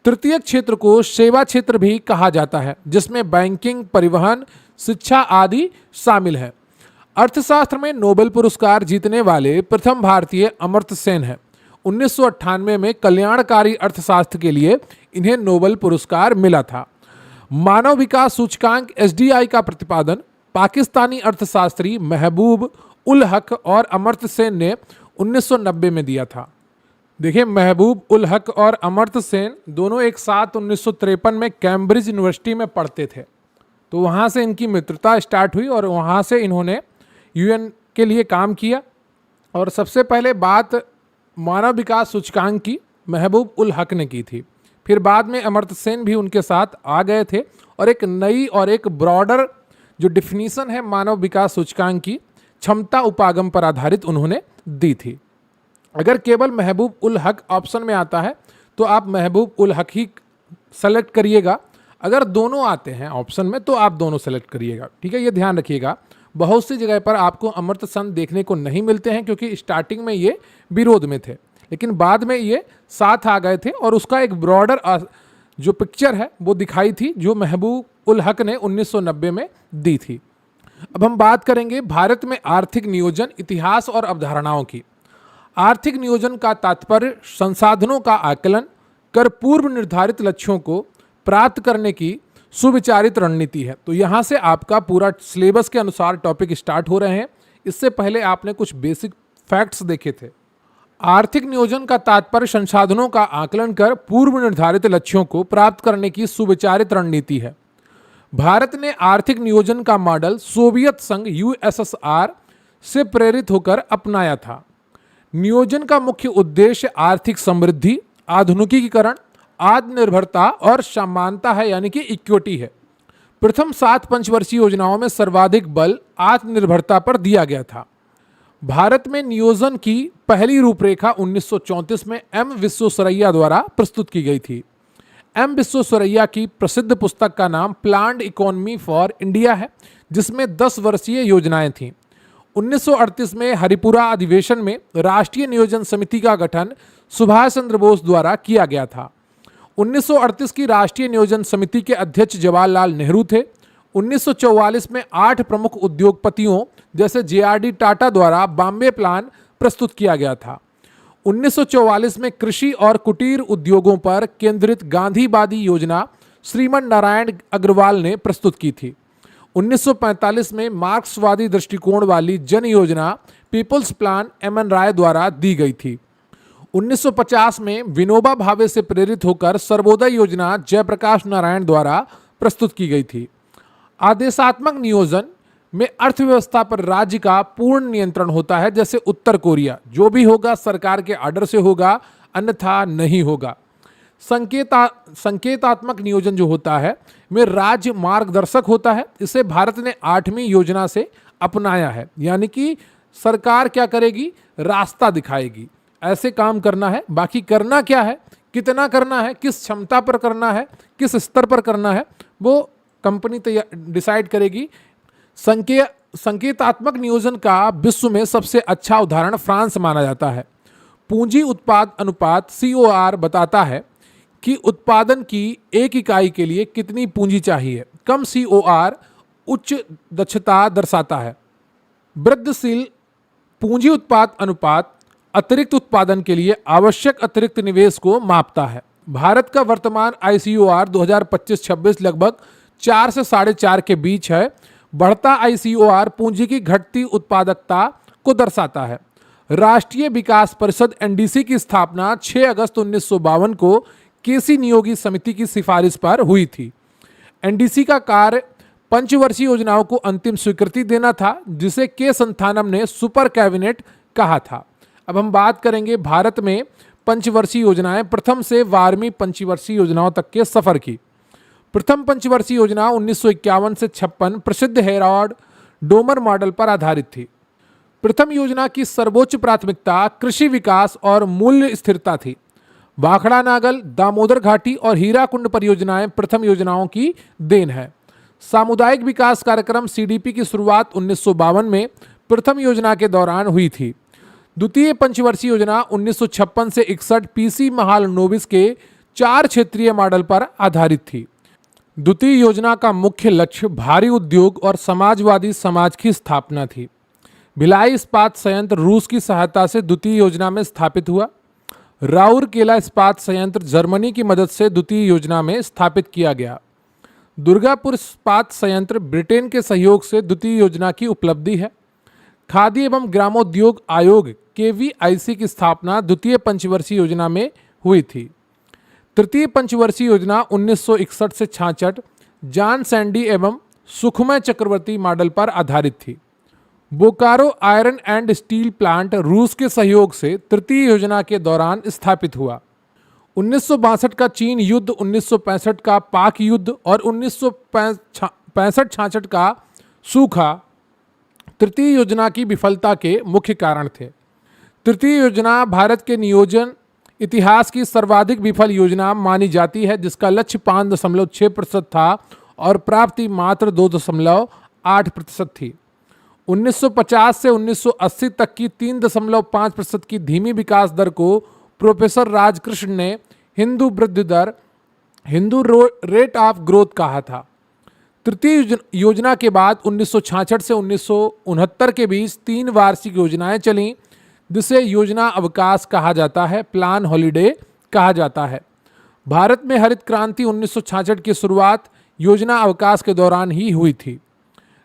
तृतीयक क्षेत्र को सेवा क्षेत्र भी कहा जाता है, जिसमें बैंकिंग, परिवहन, शिक्षा आदि शामिल है। अर्थशास्त्र में नोबेल पुरस्कार जीतने वाले प्रथम भारतीय अमर्त्य सेन हैं। 1998 में कल्याणकारी अर्थशास्त्र के लिए इन्हें नोबेल पुरस्कार मिला था। मानव विकास सूचकांक SDI का प्रतिपादन पाकिस्तानी अर्थशास्त्री महबूब उल हक और अमर्त्य सेन ने 1990 में दिया था। देखिए, महबूब उल हक और अमर्त्य सेन दोनों एक साथ 1953 में कैम्ब्रिज यूनिवर्सिटी में पढ़ते थे। तो वहाँ से इनकी मित्रता स्टार्ट हुई और वहाँ से इन्होंने यूएन के लिए काम किया। और सबसे पहले बात मानव विकास सूचकांक की महबूब उल हक ने की थी। फिर बाद में अमर्त्य सेन भी उनके साथ आ गए थे और एक नई और एक ब्रॉडर जो डिफिनीशन है मानव विकास सूचकांक की, क्षमता उपागम पर आधारित उन्होंने दी थी। अगर केवल महबूब उल हक ऑप्शन में आता है तो आप महबूब उल हक ही सेलेक्ट करिएगा। अगर दोनों आते हैं ऑप्शन में तो आप दोनों सेलेक्ट करिएगा, ठीक है। ये ध्यान रखिएगा, बहुत सी जगह पर आपको अमर्त्य सेन देखने को नहीं मिलते हैं क्योंकि स्टार्टिंग में ये विरोध में थे, लेकिन बाद में ये साथ आ गए थे और उसका एक ब्रॉडर जो पिक्चर है वो दिखाई थी जो महबूब उल हक ने 1990 में दी थी। अब हम बात करेंगे भारत में आर्थिक नियोजन, इतिहास और अवधारणाओं की। आर्थिक नियोजन का तात्पर्य संसाधनों का आकलन कर पूर्व निर्धारित लक्ष्यों को प्राप्त करने की सुविचारित रणनीति है। तो यहाँ से आपका पूरा सिलेबस के अनुसार टॉपिक स्टार्ट हो रहे हैं। इससे पहले आपने कुछ बेसिक फैक्ट्स देखे थे। आर्थिक नियोजन का तात्पर्य संसाधनों का आकलन कर पूर्व निर्धारित लक्ष्यों को प्राप्त करने की सुविचारित रणनीति है। भारत ने आर्थिक नियोजन का मॉडल सोवियत संघ यूएसएसआर से प्रेरित होकर अपनाया था। नियोजन का मुख्य उद्देश्य आर्थिक समृद्धि, आधुनिकीकरण, आत्मनिर्भरता और समानता है, यानी कि इक्विटी है। प्रथम 7 पंचवर्षीय योजनाओं में सर्वाधिक बल आत्मनिर्भरता पर दिया गया था। भारत में नियोजन की पहली रूपरेखा 1934 में एम विश्वेश्वरैया द्वारा प्रस्तुत की गई थी। एम विश्वेश्वरैया की प्रसिद्ध पुस्तक का नाम प्लान्ड इकोनॉमी फॉर इंडिया है, जिसमें 10 वर्षीय योजनाएं थीं। 1938 में हरिपुरा अधिवेशन में राष्ट्रीय नियोजन समिति का गठन सुभाष चंद्र बोस द्वारा किया गया था। 1938 की राष्ट्रीय नियोजन समिति के अध्यक्ष जवाहरलाल नेहरू थे। 1944 में 8 प्रमुख उद्योगपतियों जैसे जेआरडी टाटा द्वारा बॉम्बे प्लान प्रस्तुत किया गया था। 1944 में कृषि और कुटीर उद्योगों पर केंद्रित गांधीवादी योजना श्रीमन नारायण अग्रवाल ने प्रस्तुत की थी। 1945 में मार्क्सवादी दृष्टिकोण वाली जन योजना पीपल्स प्लान एमएन राय द्वारा दी गई थी। 1950 में विनोबा भावे से प्रेरित होकर सर्वोदय योजना जयप्रकाश नारायण द्वारा प्रस्तुत की गई थी। आदेशात्मक नियोजन में अर्थव्यवस्था पर राज्य का पूर्ण नियंत्रण होता है, जैसे उत्तर कोरिया, जो भी होगा सरकार के ऑर्डर से होगा, अन्यथा नहीं होगा। संकेतात्मक नियोजन जो होता है में राज्य मार्गदर्शक होता है। इसे भारत ने 8वीं योजना से अपनाया है, यानी कि सरकार क्या करेगी, रास्ता दिखाएगी, ऐसे काम करना है। बाकी करना क्या है, कितना करना है, किस क्षमता पर करना है, किस स्तर पर करना है, वो कंपनी डिसाइड करेगी। संकेतात्मक नियोजन का विश्व में सबसे अच्छा उदाहरण फ्रांस माना जाता है। पूंजी उत्पाद अनुपात COR बताता है कि उत्पादन की एक इकाई के लिए कितनी पूंजी चाहिए। कम COR उच्च दक्षता दर्शाता है। वृद्धिशील पूंजी उत्पाद अनुपात अतिरिक्त उत्पादन के लिए आवश्यक अतिरिक्त निवेश को मापता है। भारत का वर्तमान ICOR 2025-26 लगभग 4 से 4.5 के बीच है। बढ़ता ICOR पूंजी की घटती उत्पादकता को दर्शाता है। राष्ट्रीय विकास परिषद NDC की स्थापना 6 अगस्त 1952 को केसी नियोगी समिति की सिफारिश पर हुई थी। NDC का कार्य पंचवर्षीय योजनाओं को अंतिम स्वीकृति देना था, जिसे के संथानम ने सुपर कैबिनेट कहा था। अब हम बात करेंगे भारत में पंचवर्षीय योजनाएं, प्रथम से 12वीं पंचवर्षीय योजनाओं तक के सफर की। प्रथम पंचवर्षीय योजना 1951 से 56 प्रसिद्ध हेराल्ड डोमर मॉडल पर आधारित थी। प्रथम योजना की सर्वोच्च प्राथमिकता कृषि विकास और मूल्य स्थिरता थी। भाखड़ा नागल, दामोदर घाटी और हीराकुंड परियोजनाएं प्रथम योजनाओं की देन है। सामुदायिक विकास कार्यक्रम CDP की शुरुआत 1952 में प्रथम योजना के दौरान हुई थी। द्वितीय पंचवर्षीय योजना 1956 से 61 PC महालनोबिस के 4 क्षेत्रीय मॉडल पर आधारित थी। द्वितीय योजना का मुख्य लक्ष्य भारी उद्योग और समाजवादी समाज की स्थापना थी। भिलाई इस्पात संयंत्र रूस की सहायता से द्वितीय योजना में स्थापित हुआ। राउरकेला इस्पात संयंत्र जर्मनी की मदद से द्वितीय योजना में स्थापित किया गया। दुर्गापुर इस्पात संयंत्र ब्रिटेन के सहयोग से द्वितीय योजना की उपलब्धि है। खादी एवं ग्रामोद्योग आयोग केवीआईसी की स्थापना द्वितीय पंचवर्षीय योजना में हुई थी। तृतीय पंचवर्षीय योजना 1961 से 66 जॉन सैंडी एवं सुखमय चक्रवर्ती मॉडल पर आधारित थी। Bokaro iron and steel plant रूस के सहयोग से तृतीय योजना के दौरान स्थापित हुआ। 1962 का चीन युद्ध, 1965 का पाक युद्ध और 1965-66 का सूखा तृतीय योजना की विफलता के मुख्य कारण थे। तृतीय योजना भारत के नियोजन इतिहास की सर्वाधिक विफल योजना मानी जाती है, जिसका लक्ष्य 5.6% था और प्राप्ति मात्र 2.8% थी। 1950 से 1980 तक की 3.5% की धीमी विकास दर को प्रोफेसर राजकृष्ण ने हिंदू वृद्धि दर, हिंदू रेट ऑफ ग्रोथ कहा था। तृतीय योजना के बाद 1966 से 1969 के बीच 3 वार्षिक योजनाएं चलीं, जिसे योजना अवकाश कहा जाता है, प्लान हॉलिडे कहा जाता है। भारत में हरित क्रांति 1966 की शुरुआत योजना अवकाश के दौरान ही हुई थी।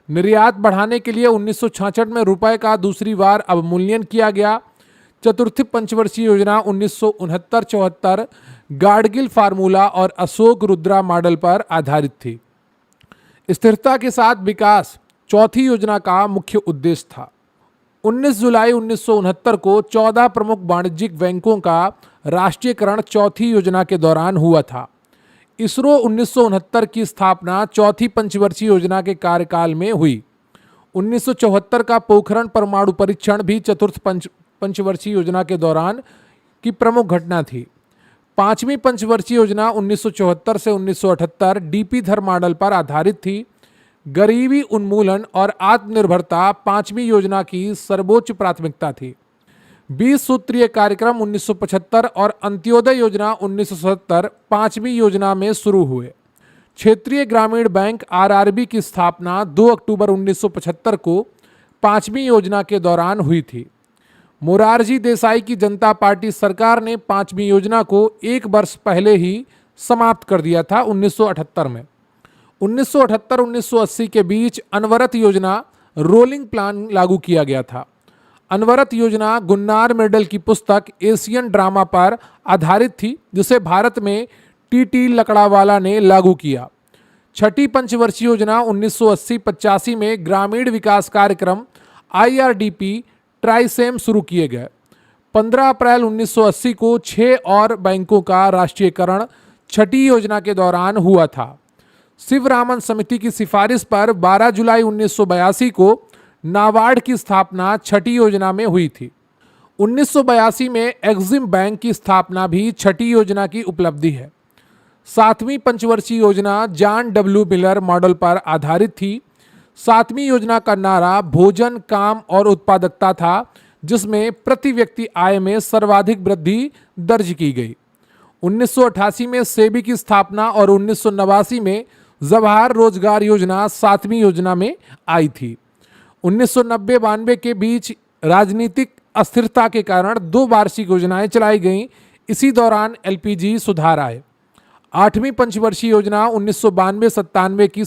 निर्यात बढ़ाने के लिए 1966 में रुपए का दूसरी बार अवमूल्यन किया गया। चतुर्थी पंचवर्षीय योजना 1969-74 गाडगिल फार्मूला और अशोक रुद्रा मॉडल पर आधारित थी। स्थिरता के साथ विकास चौथी योजना का मुख्य उद्देश्य था। 19 जुलाई 1969 को 14 प्रमुख वाणिज्यिक बैंकों का राष्ट्रीयकरण चौथी योजना के दौरान हुआ था। इसरो 1969 की स्थापना चौथी पंचवर्षीय योजना के कार्यकाल में हुई। 1974 का पोखरण परमाणु परीक्षण भी चतुर्थ पंचवर्षीय योजना के दौरान की प्रमुख घटना थी। पांचवी पंचवर्षीय योजना 1974 से 1978 डीपी धर मॉडल पर आधारित थी। गरीबी उन्मूलन और आत्मनिर्भरता पांचवी योजना की सर्वोच्च प्राथमिकता थी। 20 सूत्रीय कार्यक्रम 1975 और अंत्योदय योजना 1970 पांचवी योजना में शुरू हुए। क्षेत्रीय ग्रामीण बैंक आरआरबी की स्थापना 2 अक्टूबर 1975 को पांचवी योजना के दौरान हुई थी। मोरारजी देसाई की जनता पार्टी सरकार ने पांचवी योजना को 1 वर्ष पहले ही समाप्त कर दिया था, 1978 में। 1978-1980 के बीच अनवरत योजना रोलिंग प्लान लागू किया गया था। अनवरत योजना गुन्नार मेडल की पुस्तक एशियन ड्रामा पर आधारित थी, जिसे भारत में टीटी लकड़ावाला ने लागू किया। छठी पंचवर्षीय योजना 1980-85 में ग्रामीण विकास कार्यक्रम आईआरडीपी ट्राइसेम शुरू किए गए। 15 अप्रैल 1980 को 6 और बैंकों का राष्ट्रीयकरण छठी योजना के दौरान हुआ था। शिवरामन समिति की सिफारिश पर 12 जुलाई 1982 को नाबार्ड की स्थापना छठी योजना में हुई थी। 1982 में एक्सिम बैंक की स्थापना भी छठी योजना की उपलब्धि है। 7वीं पंचवर्षीय योजना जॉन डब्ल्यू मिलर मॉडल पर आधारित थी। 7वीं योजना का नारा भोजन, काम और उत्पादकता था, जिसमें प्रति व्यक्ति आय में सर्वाधिक वृद्धि दर्ज की गई। 1988 में सेबी की स्थापना और 1989 में जवाहर रोजगार योजना 7वीं योजना में आई थी। 1990-92 के बीच राजनीतिक अस्थिरता के कारण 2 वार्षिक योजनाएं चलाई गईं। इसी दौरान एलपीजी सुधार आए। 8वीं पंचवर्षीय योजना 1992-97 की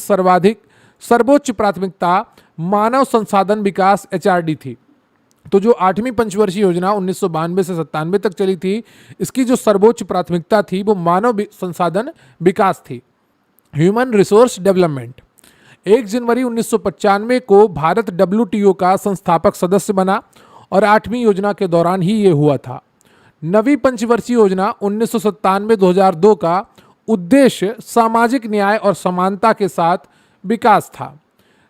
सर्वोच्च प्राथमिकता मानव संसाधन विकास एचआरडी थी। तो जो 8वीं पंचवर्षीय योजना 1992 से 97 तक चली थी, इसकी जो सर्वोच्च प्राथमिकता थी वो मानव संसाधन विकास थी, ह्यूमन रिसोर्स डेवलपमेंट। 1 जनवरी 1995 को भारत डब्ल्यूटीओ का संस्थापक सदस्य बना और 8वीं योजना के दौरान ही ये हुआ था। 9वीं पंचवर्षीय योजना 1997-2002 का उद्देश्य सामाजिक न्याय और समानता के साथ विकास था।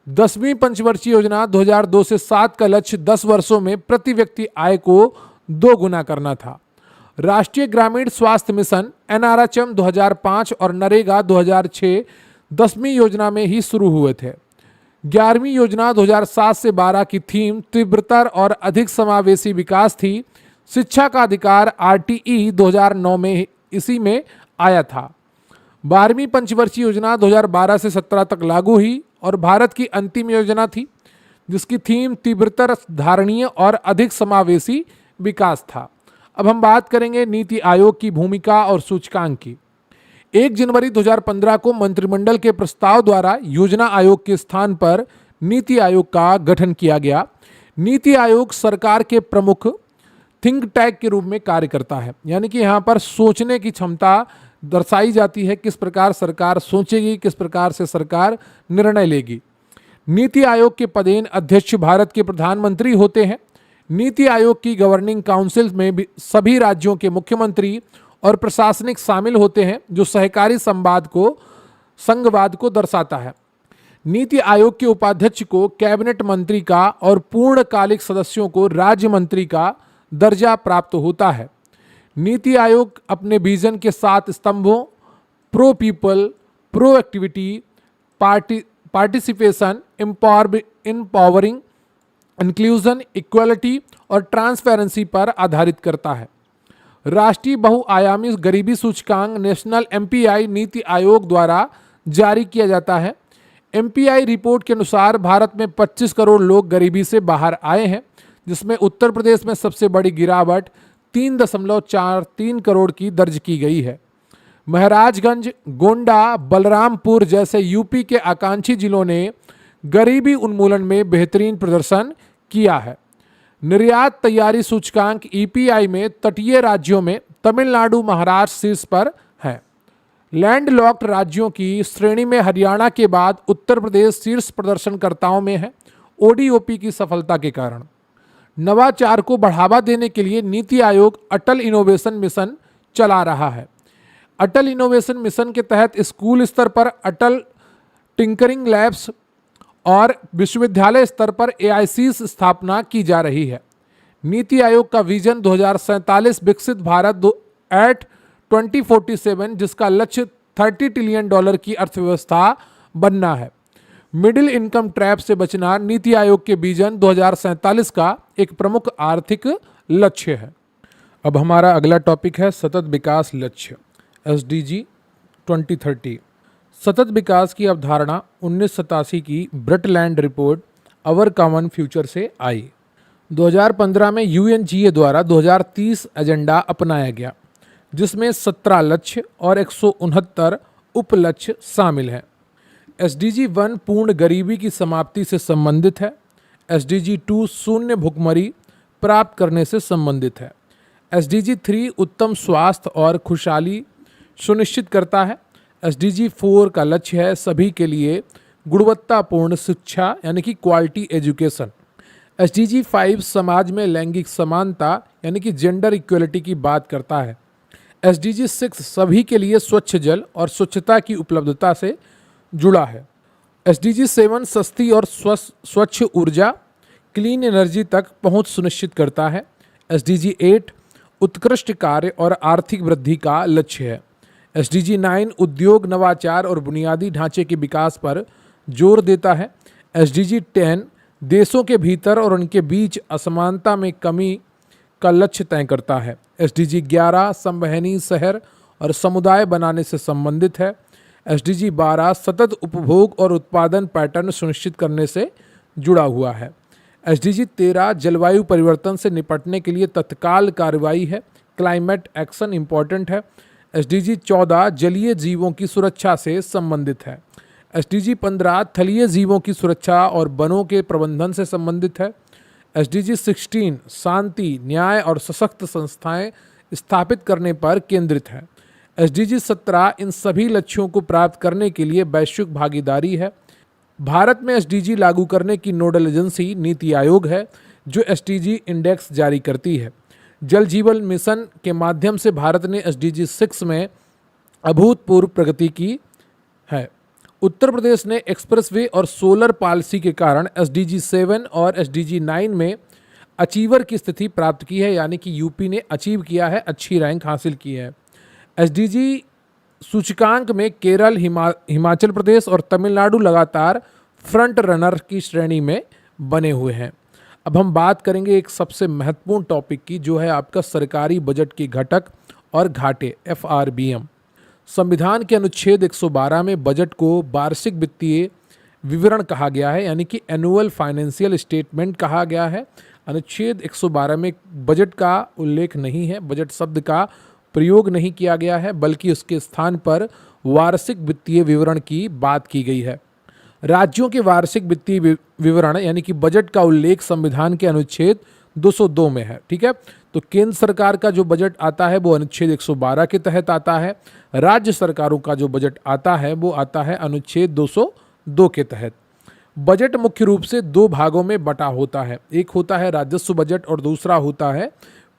10वीं पंचवर्षीय योजना 2002 से 7 का लक्ष्य 10 वर्षों में प्रति व्यक्ति आय को 2 गुना करना था। राष्ट्रीय ग्रामीण स्वास्थ्य मिशन एनआरएचएम 2005 और नरेगा 2006 10वीं योजना में ही शुरू हुए थे। 11वीं योजना 2007 से 12 की थीम तीव्रतर और अधिक समावेशी विकास थी। शिक्षा का अधिकार आरटीई 2009 में इसी में आया था। 12वीं पंचवर्षीय योजना 2012 से 17 तक लागू हुई और भारत की अंतिम योजना थी, जिसकी थीम तीव्रतर, धारणीय और अधिक समावेशी विकास था। अब हम बात करेंगे नीति आयोग की भूमिका और सूचकांक की। 1 जनवरी 2015 को मंत्रिमंडल के प्रस्ताव द्वारा योजना आयोग के स्थान पर नीति आयोग का गठन किया गया। नीति आयोग सरकार के प्रमुख थिंक टैंक के रूप में कार्य करता है, यानी कि यहाँ पर सोचने की क्षमता दर्शाई जाती है, किस प्रकार सरकार सोचेगी, किस प्रकार से सरकार निर्णय लेगी। नीति आयोग के पदेन अध्यक्ष भारत के प्रधानमंत्री होते हैं। नीति आयोग की गवर्निंग काउंसिल में भी सभी राज्यों के मुख्यमंत्री और प्रशासनिक शामिल होते हैं, जो सहकारी संघवाद को दर्शाता है। नीति आयोग के उपाध्यक्ष को कैबिनेट मंत्री का और पूर्णकालिक सदस्यों को राज्य मंत्री का दर्जा प्राप्त होता है। नीति आयोग अपने विजन के 7 स्तंभों pro people, pro activity, participation, empowering, inclusion, equality और ट्रांसपेरेंसी पर आधारित करता है। राष्ट्रीय बहुआयामी गरीबी सूचकांक नेशनल एमपीआई नीति आयोग द्वारा जारी किया जाता है। एमपीआई रिपोर्ट के अनुसार भारत में 25 करोड़ लोग गरीबी से बाहर आए हैं, जिसमें उत्तर प्रदेश में सबसे बड़ी गिरावट 3.43 करोड़ की दर्ज की गई है। महाराजगंज, गोंडा, बलरामपुर जैसे यूपी के आकांक्षी जिलों ने गरीबी उन्मूलन में बेहतरीन प्रदर्शन किया है। निर्यात तैयारी सूचकांक ईपीआई में तटीय राज्यों में तमिलनाडु, महाराष्ट्र शीर्ष पर है। लैंडलॉक्ड राज्यों की श्रेणी में हरियाणा के बाद उत्तर प्रदेश शीर्ष प्रदर्शनकर्ताओं में है, ओडीओपी की सफलता के कारण। नवाचार को बढ़ावा देने के लिए नीति आयोग अटल इनोवेशन मिशन चला रहा है। अटल इनोवेशन मिशन के तहत स्कूल स्तर पर अटल टिंकरिंग लैब्स और विश्वविद्यालय स्तर पर एआईसीस स्थापना की जा रही है। नीति आयोग का विजन 2047 विकसित भारत एट 2047, जिसका लक्ष्य $30 ट्रिलियन की अर्थव्यवस्था बनना है। मिडिल इनकम ट्रैप से बचना नीति आयोग के विजन 2047 का एक प्रमुख आर्थिक लक्ष्य है। अब हमारा अगला टॉपिक है सतत विकास लक्ष्य SDG 2030। सतत विकास की अवधारणा 1987 की ब्रटलैंड रिपोर्ट अवर कॉमन फ्यूचर से आई। 2015 में UNGA द्वारा 2030 एजेंडा अपनाया गया, जिसमें 17 लक्ष्य और 169 उपलक्ष्य शामिल हैं। SDG 1 पूर्ण गरीबी की समाप्ति से संबंधित है। SDG 2 शून्य भुखमरी प्राप्त करने से संबंधित है। SDG 3 उत्तम स्वास्थ्य और खुशहाली सुनिश्चित करता है। SDG 4 का लक्ष्य है सभी के लिए गुणवत्तापूर्ण शिक्षा, यानी कि क्वालिटी एजुकेशन। SDG 5 समाज में लैंगिक समानता, यानी कि जेंडर इक्वलिटी की बात करता है। SDG 6 सभी के लिए स्वच्छ जल और स्वच्छता की उपलब्धता से जुड़ा है। SDG 7 सस्ती और स्वच्छ ऊर्जा, क्लीन एनर्जी तक पहुंच सुनिश्चित करता है। SDG 8 उत्कृष्ट कार्य और आर्थिक वृद्धि का लक्ष्य है। SDG 9 उद्योग, नवाचार और बुनियादी ढांचे के विकास पर जोर देता है। SDG 10 देशों के भीतर और उनके बीच असमानता में कमी का लक्ष्य तय करता है। SDG 11 संवहनी शहर और समुदाय बनाने से संबंधित है। SDG 12 सतत उपभोग और उत्पादन पैटर्न सुनिश्चित करने से जुड़ा हुआ है। SDG 13 जलवायु परिवर्तन से निपटने के लिए तत्काल कार्रवाई है, क्लाइमेट एक्शन इम्पॉर्टेंट है। SDG 14 जलीय जीवों की सुरक्षा से संबंधित है। SDG 15 थलीय जीवों की सुरक्षा और वनों के प्रबंधन से संबंधित है। SDG 16 शांति, न्याय और सशक्त संस्थाएं स्थापित करने पर केंद्रित है। SDG 17 इन सभी लक्ष्यों को प्राप्त करने के लिए वैश्विक भागीदारी है। भारत में SDG लागू करने की नोडल एजेंसी नीति आयोग है, जो SDG इंडेक्स जारी करती है। जल जीवन मिशन के माध्यम से भारत ने SDG 6 में अभूतपूर्व प्रगति की है। उत्तर प्रदेश ने एक्सप्रेसवे और सोलर पॉलिसी के कारण SDG 7 और SDG 9 में अचीवर की स्थिति प्राप्त की है, यानी कि यूपी ने अचीव किया है, अच्छी रैंक हासिल की है। SDG सूचकांक में केरल, हिमाचल प्रदेश और तमिलनाडु लगातार फ्रंट रनर की श्रेणी में बने हुए हैं। अब हम बात करेंगे एक सबसे महत्वपूर्ण टॉपिक की, जो है आपका सरकारी बजट की घटक और घाटे FRBM। संविधान के अनुच्छेद 112 में बजट को वार्षिक वित्तीय विवरण कहा गया है, यानी कि एनुअल फाइनेंशियल स्टेटमेंट कहा गया है। अनुच्छेद 112 में बजट का उल्लेख नहीं है, बजट शब्द का प्रयोग नहीं किया गया है, बल्कि उसके स्थान पर वार्षिक वित्तीय विवरण की बात की गई है। राज्यों के वार्षिक वित्तीय विवरण यानी कि बजट का उल्लेख संविधान के अनुच्छेद 202 में है। ठीक है, तो केंद्र सरकार का जो बजट आता है वो अनुच्छेद 112 के तहत आता है, राज्य सरकारों का जो बजट आता है वो आता है अनुच्छेद 202 के तहत। बजट मुख्य रूप से दो भागों में बटा होता है, एक होता है राजस्व बजट और दूसरा होता है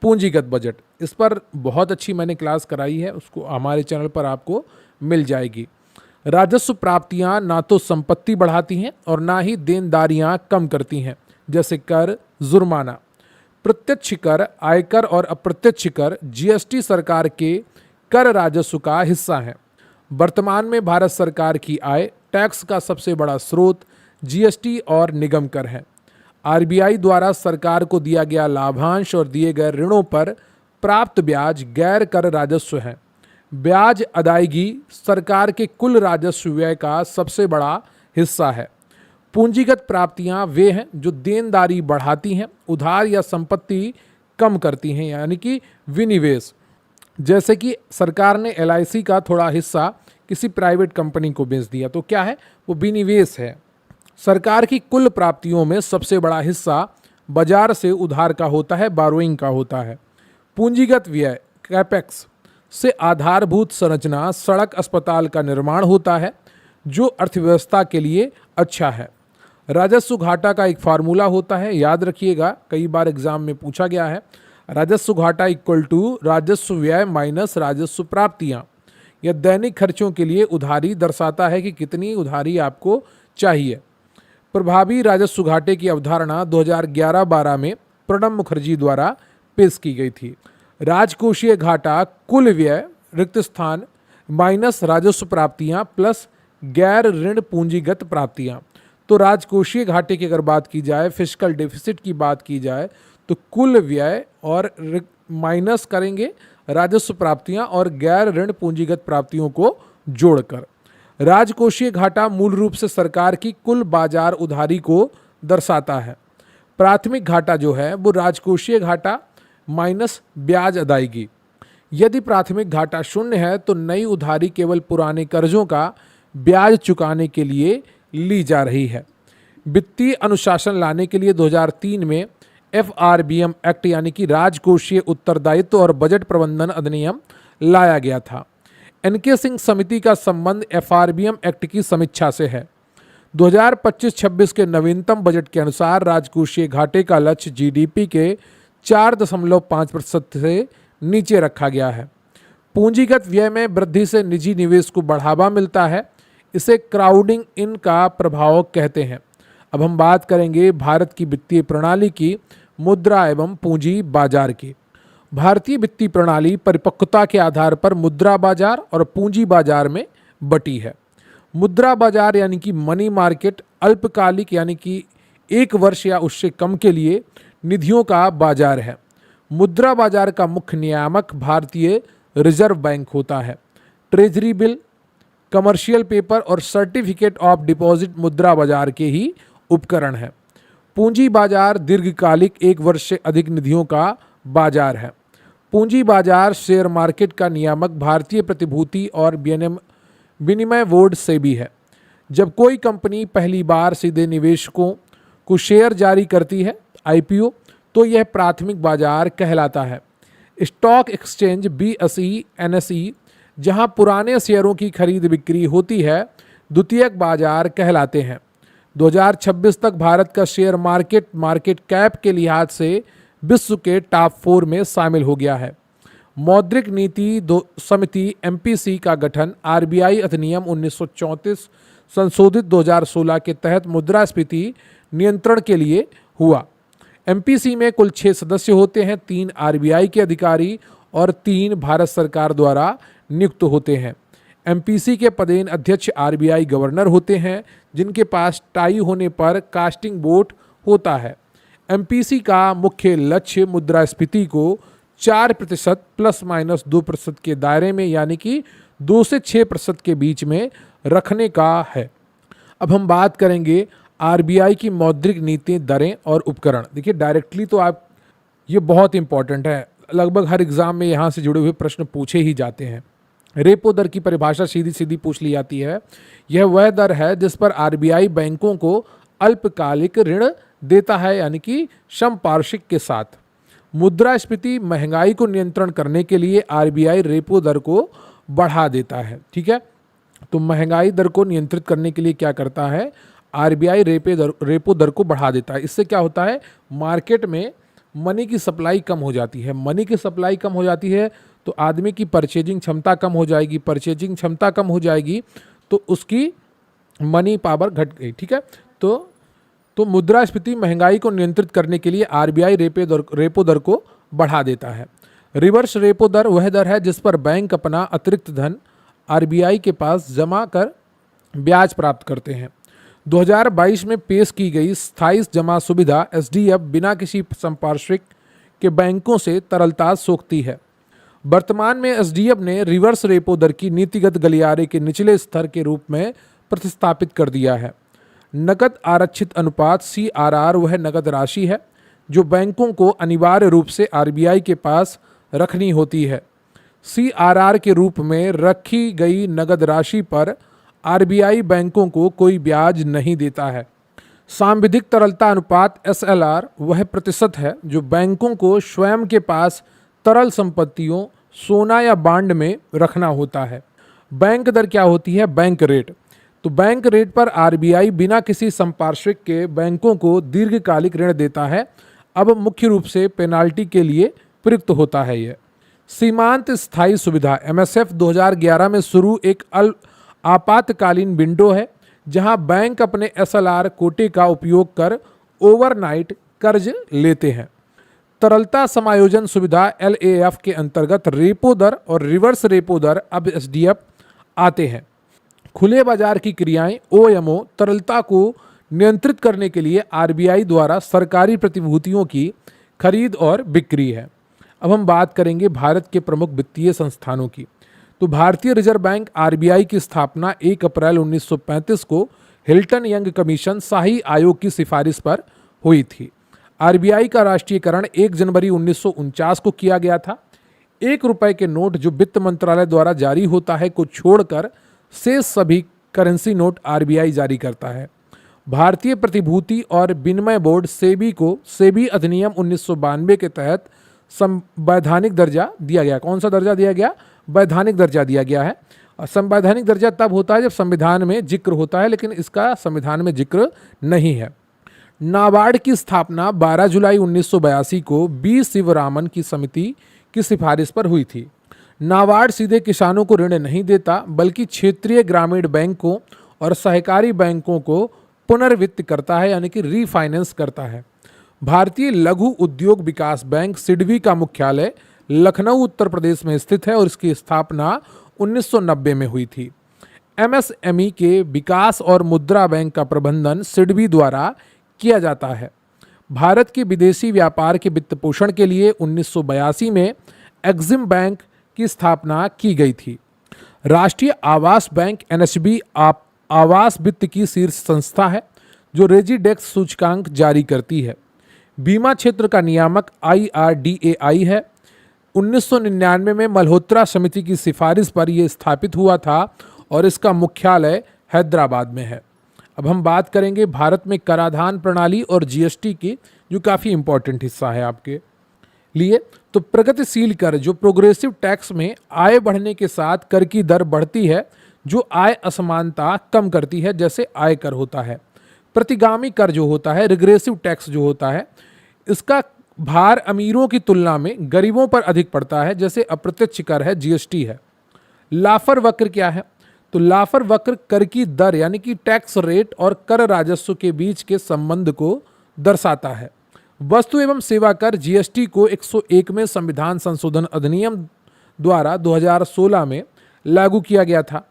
पूंजीगत बजट। इस पर बहुत अच्छी मैंने क्लास कराई है, उसको हमारे चैनल पर आपको मिल जाएगी। राजस्व प्राप्तियां ना तो संपत्ति बढ़ाती हैं और ना ही देनदारियां कम करती हैं, जैसे कर, जुर्माना। प्रत्यक्ष कर, आयकर और अप्रत्यक्ष कर जीएसटी सरकार के कर राजस्व का हिस्सा है। वर्तमान में भारत सरकार की आय टैक्स का सबसे बड़ा स्रोत जीएसटी और निगम कर है। आरबीआई द्वारा सरकार को दिया गया लाभांश और दिए गए ऋणों पर प्राप्त ब्याज गैर कर राजस्व है। ब्याज अदायगी सरकार के कुल राजस्व व्यय का सबसे बड़ा हिस्सा है। पूंजीगत प्राप्तियां वे हैं जो देनदारी बढ़ाती हैं, उधार या संपत्ति कम करती हैं, यानी कि विनिवेश। जैसे कि सरकार ने एलआईसी का थोड़ा हिस्सा किसी प्राइवेट कंपनी को बेच दिया, तो क्या है, वो विनिवेश है। सरकार की कुल प्राप्तियों में सबसे बड़ा हिस्सा बाजार से उधार का होता है, बारोइंग का होता है। पूंजीगत व्यय कैपेक्स से आधारभूत संरचना, सड़क, अस्पताल का निर्माण होता है जो अर्थव्यवस्था के लिए अच्छा है। राजस्व घाटा का एक फार्मूला होता है, याद रखिएगा, कई बार एग्जाम में पूछा गया है। राजस्व घाटा इक्वल टू राजस्व व्यय माइनस राजस्व प्राप्तियां। यह दैनिक खर्चों के लिए उधारी दर्शाता है कि कितनी उधारी आपको चाहिए। प्रभावी राजस्व घाटे की अवधारणा 2011-12 में प्रणब मुखर्जी द्वारा पेश की गई थी। राजकोषीय घाटा कुल व्यय रिक्त स्थान माइनस राजस्व प्राप्तियां प्लस गैर ऋण पूंजीगत प्राप्तियां। तो राजकोषीय घाटे की अगर बात की जाए, फिस्कल डेफिसिट की बात की जाए, तो कुल व्यय और माइनस करेंगे राजस्व प्राप्तियां और गैर ऋण पूंजीगत प्राप्तियों को जोड़कर। राजकोषीय घाटा मूल रूप से सरकार की कुल बाजार उधारी को दर्शाता है। प्राथमिक घाटा जो है वो राजकोषीय घाटा माइनस ब्याज अदायगी। यदि प्राथमिक घाटा शून्य है तो नई उधारी केवल पुराने कर्जों का ब्याज चुकाने के लिए ली जा रही है। वित्तीय अनुशासन लाने के लिए 2003 में एफआरबीएम एक्ट यानी कि राजकोषीय उत्तरदायित्व और बजट प्रबंधन अधिनियम लाया गया था। एनके सिंह समिति का संबंध एफआरबीएम एक्ट की समीक्षा से है। 2025-26 के नवीनतम बजट के अनुसार राजकोषीय घाटे का लक्ष्य जीडीपी के 4.5% से नीचे रखा गया है। पूंजीगत व्यय में वृद्धि से निजी निवेश को बढ़ावा मिलता है, इसे क्राउडिंग इन का प्रभाव कहते हैं। अब हम बात करेंगे भारत की वित्तीय प्रणाली की, मुद्रा एवं पूंजी बाजार की। भारतीय वित्तीय प्रणाली परिपक्वता के आधार पर मुद्रा बाजार और पूंजी बाजार में बटी है। मुद्रा बाजार यानी कि मनी मार्केट अल्पकालिक यानी कि 1 वर्ष या उससे कम के लिए निधियों का बाजार है। मुद्रा बाजार का मुख्य नियामक भारतीय रिजर्व बैंक होता है। ट्रेजरी बिल, कमर्शियल पेपर और सर्टिफिकेट ऑफ डिपॉजिट मुद्रा बाजार के ही उपकरण है। पूंजी बाजार दीर्घकालिक 1 वर्ष से अधिक निधियों का बाजार है। पूंजी बाजार शेयर मार्केट का नियामक भारतीय प्रतिभूति और विनिमय बोर्ड सेबी है। जब कोई कंपनी पहली बार सीधे निवेशकों को शेयर जारी करती है, आईपीओ, तो यह प्राथमिक बाजार कहलाता है। स्टॉक एक्सचेंज बीएसई, एनएसई, जहां पुराने शेयरों की खरीद बिक्री होती है, द्वितीयक बाजार कहलाते हैं। 2026 तक भारत का शेयर मार्केट कैप के लिहाज से विश्व के टॉप 4 में शामिल हो गया है। मौद्रिक नीति समिति एमपीसी का गठन आरबीआई अधिनियम 1934 संशोधित 2016 के तहत मुद्रास्फीति नियंत्रण के लिए हुआ। एमपीसी में कुल 6 सदस्य होते हैं, 3 आरबीआई के अधिकारी और 3 भारत सरकार द्वारा नियुक्त होते हैं। एमपीसी के पदेन अध्यक्ष आरबीआई गवर्नर होते हैं, जिनके पास टाई होने पर कास्टिंग वोट होता है। एमपीसी का मुख्य लक्ष्य मुद्रास्फीति को 4% ±2% के दायरे में यानी कि 2 से 6% के बीच में रखने का है। अब हम बात करेंगे आरबीआई की मौद्रिक नीति, दरें और उपकरण। देखिए डायरेक्टली तो आप, ये बहुत इंपॉर्टेंट है, लगभग हर एग्जाम में यहाँ से जुड़े हुए प्रश्न पूछे ही जाते हैं। रेपो दर की परिभाषा सीधी सीधी पूछ ली जाती है। यह वह दर है जिस पर आरबीआई बैंकों को अल्पकालिक ऋण देता है, यानी कि समपार्श्विक के साथ। मुद्रास्फीति महंगाई को नियंत्रण करने के लिए आरबीआई रेपो दर को बढ़ा देता है। ठीक है, तो महंगाई दर को नियंत्रित करने के लिए क्या करता है, आरबीआई रेपो दर को बढ़ा देता है। इससे क्या होता है, मार्केट में मनी की सप्लाई कम हो जाती है। मनी की सप्लाई कम हो जाती है तो आदमी की परचेजिंग क्षमता कम हो जाएगी। परचेजिंग क्षमता कम हो जाएगी तो उसकी मनी पावर घट गई। ठीक है, तो मुद्रास्फीति महंगाई को नियंत्रित करने के लिए आरबीआई रेपो दर को बढ़ा देता है। रिवर्स रेपो दर वह दर है जिस पर बैंक अपना अतिरिक्त धन आरबीआई के पास जमा कर ब्याज प्राप्त करते हैं। 2022 में पेश की गई स्थायी जमा सुविधा एसडीएफ बिना किसी संपार्श्विक के बैंकों से तरलता सोखती है। वर्तमान में एसडीएफ ने रिवर्स रेपो दर की नीतिगत गलियारे के निचले स्तर के रूप में प्रतिस्थापित कर दिया है। नकद आरक्षित अनुपात सीआरआर वह नकद राशि है जो बैंकों को अनिवार्य रूप से आरबीआई के पास रखनी होती है। सीआरआर के रूप में रखी गई नकद राशि पर आरबीआई बैंकों को कोई ब्याज नहीं देता है। सांविधिक तरलता अनुपात एसएलआर वह प्रतिशत है जो बैंकों को स्वयं के पास तरल संपत्तियों, सोना या बांड में रखना होता है। बैंक दर क्या होती है, बैंक रेट। तो बैंक रेट पर आरबीआई बिना किसी संपार्श्विक के बैंकों को दीर्घकालिक ऋण देता है। अब मुख्य रूप से पेनाल्टी के लिए प्रयुक्त होता है। यह सीमांत स्थायी सुविधा एमएसएफ 2011 में शुरू एक आपातकालीन विंडो है जहां बैंक अपने एसएलआर कोटे का उपयोग कर ओवरनाइट कर्ज लेते हैं। तरलता समायोजन सुविधा एलएएफ के अंतर्गत रेपो दर और रिवर्स रेपो दर अब एसडीएफ आते हैं। खुले बाजार की क्रियाएं ओएमओ तरलता को नियंत्रित करने के लिए आरबीआई द्वारा सरकारी प्रतिभूतियों की खरीद और बिक्री है। अब हम बात करेंगे भारत के प्रमुख वित्तीय संस्थानों की। तो भारतीय रिजर्व बैंक आरबीआई की स्थापना 1 अप्रैल 1935 को हिल्टन यंग कमीशन शाही आयोग की सिफारिश पर हुई थी। आरबीआई का राष्ट्रीयकरण 1 जनवरी 1949 को किया गया था। 1 रुपए के नोट जो वित्त मंत्रालय द्वारा जारी होता है को छोड़कर शेष सभी करेंसी नोट आरबीआई जारी करता है। भारतीय प्रतिभूति और विनिमय बोर्ड सेबी को सेबी अधिनियम 1992 के तहत संवैधानिक दर्जा दिया गया। कौन सा दर्जा दिया गया, वैधानिक दर्जा दिया गया है। और संवैधानिक दर्जा तब होता है जब संविधान में जिक्र होता है, लेकिन इसका संविधान में जिक्र नहीं है। नाबार्ड की स्थापना 12 जुलाई 1982 को बी शिवरामन की समिति की सिफारिश पर हुई थी। नाबार्ड सीधे किसानों को ऋण नहीं देता बल्कि क्षेत्रीय ग्रामीण बैंकों और सहकारी बैंकों को पुनर्वित्त करता है, यानी कि रीफाइनेंस करता है। भारतीय लघु उद्योग विकास बैंक सिडबी का मुख्यालय लखनऊ उत्तर प्रदेश में स्थित है और इसकी स्थापना 1990 में हुई थी। एमएसएमई के विकास और मुद्रा बैंक का प्रबंधन सिडबी द्वारा किया जाता है। भारत के विदेशी व्यापार के वित्त पोषण के लिए 1982 में एक्जिम बैंक की स्थापना की गई थी। राष्ट्रीय आवास बैंक एनएचबी आवास वित्त की शीर्ष संस्था है जो रेजिडेक्स सूचकांक जारी करती है। बीमा क्षेत्र का नियामक IRDAI है। 1999 में मल्होत्रा समिति की सिफारिश पर यह स्थापित हुआ था और इसका मुख्यालय हैदराबाद में है। अब हम बात करेंगे भारत में कराधान प्रणाली और जीएसटी की, जो काफ़ी इंपॉर्टेंट हिस्सा है आपके लिए। तो प्रगतिशील कर जो प्रोग्रेसिव टैक्स में आय बढ़ने के साथ कर की दर बढ़ती है जो आय असमानता कम करती है, जैसे आयकर होता है। प्रतिगामी कर जो होता है, रिग्रेसिव टैक्स जो होता है, इसका भार अमीरों की तुलना में गरीबों पर अधिक पड़ता है, जैसे अप्रत्यक्ष कर है, जीएसटी है। लाफर वक्र क्या है, तो लाफर वक्र कर की दर यानी कि टैक्स रेट और कर राजस्व के बीच के संबंध को दर्शाता है। वस्तु एवं सेवा कर जीएसटी को 101 में संविधान संशोधन अधिनियम द्वारा 2016 में लागू किया गया था।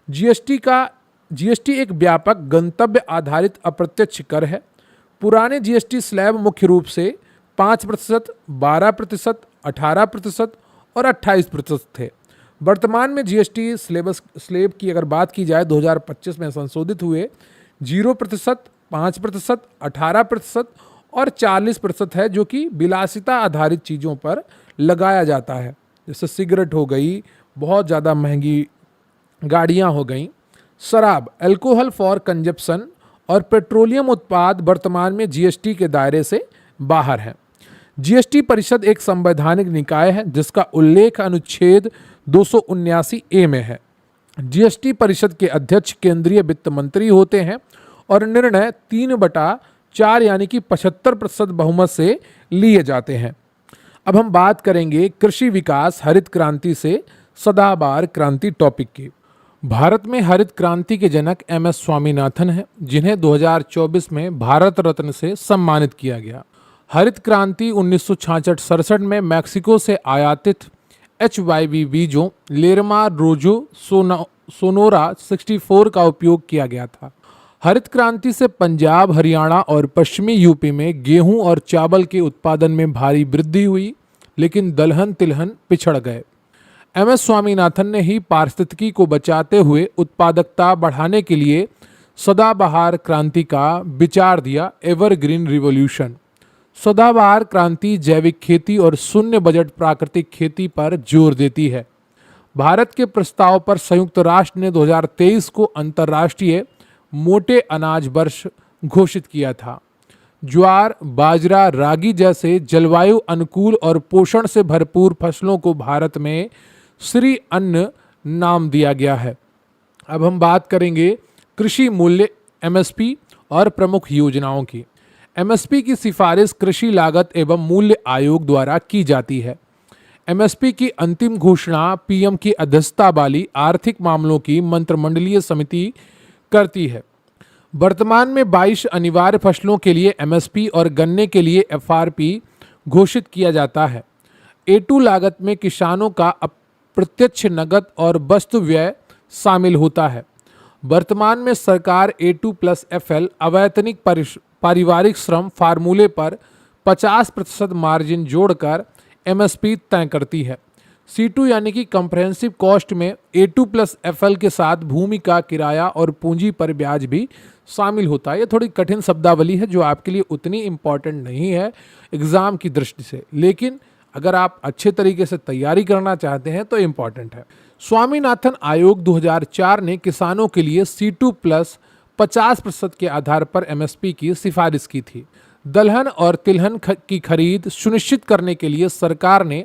जीएसटी एक व्यापक गंतव्य आधारित अप्रत्यक्ष कर है। पुराने जीएसटी स्लैब मुख्य रूप से 5%, 12%, 18% और 28% थे। वर्तमान में जीएसटी स्लैब की अगर बात की जाए 2025 में संशोधित हुए 0%, 5%, 18% और 40% है, जो कि विलासिता आधारित चीज़ों पर लगाया जाता है। जैसे सिगरेट हो गई, बहुत ज़्यादा महंगी गाड़ियाँ हो गई, शराब, अल्कोहल फॉर कंजप्शन और पेट्रोलियम उत्पाद वर्तमान में जीएसटी के दायरे से बाहर हैं। जीएसटी परिषद एक संवैधानिक निकाय है जिसका उल्लेख अनुच्छेद 279 ए में है। जीएसटी परिषद के अध्यक्ष केंद्रीय वित्त मंत्री होते हैं और निर्णय 3/4 यानी कि 75% बहुमत से लिए जाते हैं। अब हम बात करेंगे कृषि विकास हरित क्रांति से सदाबहार क्रांति टॉपिक की। भारत में हरित क्रांति के जनक एमएस स्वामीनाथन हैं, जिन्हें 2024 में भारत रत्न से सम्मानित किया गया। हरित क्रांति 1966-67 में मैक्सिको से आयातित HYV बीजों लेरमा रोजो सोनोरा 64 का उपयोग किया गया था। हरित क्रांति से पंजाब, हरियाणा और पश्चिमी यूपी में गेहूं और चावल के उत्पादन में भारी वृद्धि हुई, लेकिन दलहन तिलहन पिछड़ गए। एमएस स्वामीनाथन ने ही पारिस्थितिकी को बचाते हुए उत्पादकता बढ़ाने के लिए सदाबहार क्रांति का विचार दिया, एवरग्रीन रिवॉल्यूशन। सदाबहार क्रांति जैविक खेती और शून्य बजट प्राकृतिक खेती पर जोर देती है। भारत के प्रस्ताव पर संयुक्त राष्ट्र ने 2023 को अंतर्राष्ट्रीय मोटे अनाज वर्ष घोषित किया था। ज्वार, बाजरा, रागी जैसे जलवायु अनुकूल और पोषण से भरपूर फसलों को भारत में श्री अन्न नाम दिया गया है। अब हम बात करेंगे कृषि मूल्य एमएसपी और प्रमुख योजनाओं की। एमएसपी की सिफारिश कृषि लागत एवं मूल्य आयोग द्वारा की जाती है। एमएसपी की अंतिम घोषणा पीएम की अध्यक्षता वाली आर्थिक मामलों की मंत्रिमंडलीय समिति करती है। वर्तमान में 22 अनिवार्य फसलों के लिए एमएसपी और गन्ने के लिए एफआरपी घोषित किया जाता है। A2 लागत में किसानों का अप्रत्यक्ष नकद और वस्तु व्यय शामिल होता है। वर्तमान में सरकार A2+FL अवैतनिक पारिवारिक श्रम फार्मूले पर 50% मार्जिन जोड़कर एमएसपी तय करती है। C2 यानी कि कंप्रहेंसिव कॉस्ट में A2+FL के साथ भूमि का किराया और पूंजी पर ब्याज भी शामिल होता है। ये थोड़ी कठिन शब्दावली है जो आपके लिए उतनी इम्पॉर्टेंट नहीं है एग्जाम की दृष्टि से, लेकिन अगर आप अच्छे तरीके से तैयारी करना चाहते हैं तो इम्पॉर्टेंट है। स्वामीनाथन आयोग 2004 ने किसानों के लिए C2 प्लस 50% के आधार पर एमएसपी की सिफारिश की थी। दलहन और तिलहन की खरीद सुनिश्चित करने के लिए सरकार ने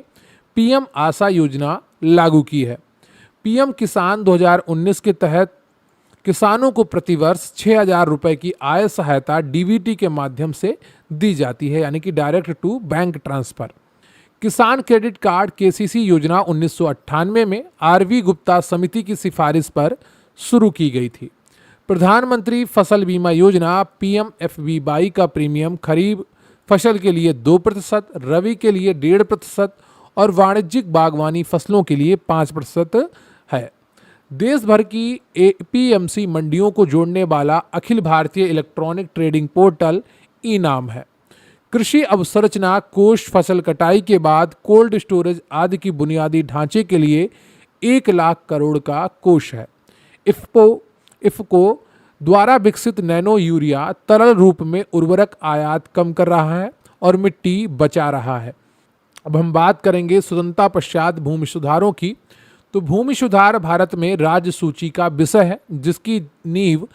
पीएम आशा योजना लागू की है। पीएम किसान 2019 के तहत किसानों को प्रतिवर्ष 6,000 रुपए की आय सहायता डीबीटी के माध्यम से दी जाती है, यानी कि डायरेक्ट टू बैंक ट्रांसफर। किसान क्रेडिट कार्ड केसीसी योजना 1998 में आरवी गुप्ता समिति की सिफारिश पर शुरू की गई थी। प्रधानमंत्री फसल बीमा योजना PMFBY का प्रीमियम खरीफ फसल के लिए 2%, रबी के लिए 1.5% और वाणिज्यिक बागवानी फसलों के लिए 5% है। देश भर की APMC मंडियों को जोड़ने वाला Akhil Bharatiya electronic trading portal e-NAM है। कृषि अवसंरचना कोष फसल कटाई के बाद कोल्ड स्टोरेज आदि की बुनियादी ढांचे के लिए 1 लाख करोड़ का कोष है। इफ्को द्वारा विकसित नैनो यूरिया तरल रूप में उर्वरक आयात कम कर रहा है और मिट्टी बचा रहा है। अब हम बात करेंगे स्वतंत्रता पश्चात भूमि सुधारों की। तो भूमि सुधार भारत में राज्य सूची का विषय है, जिसकी नींव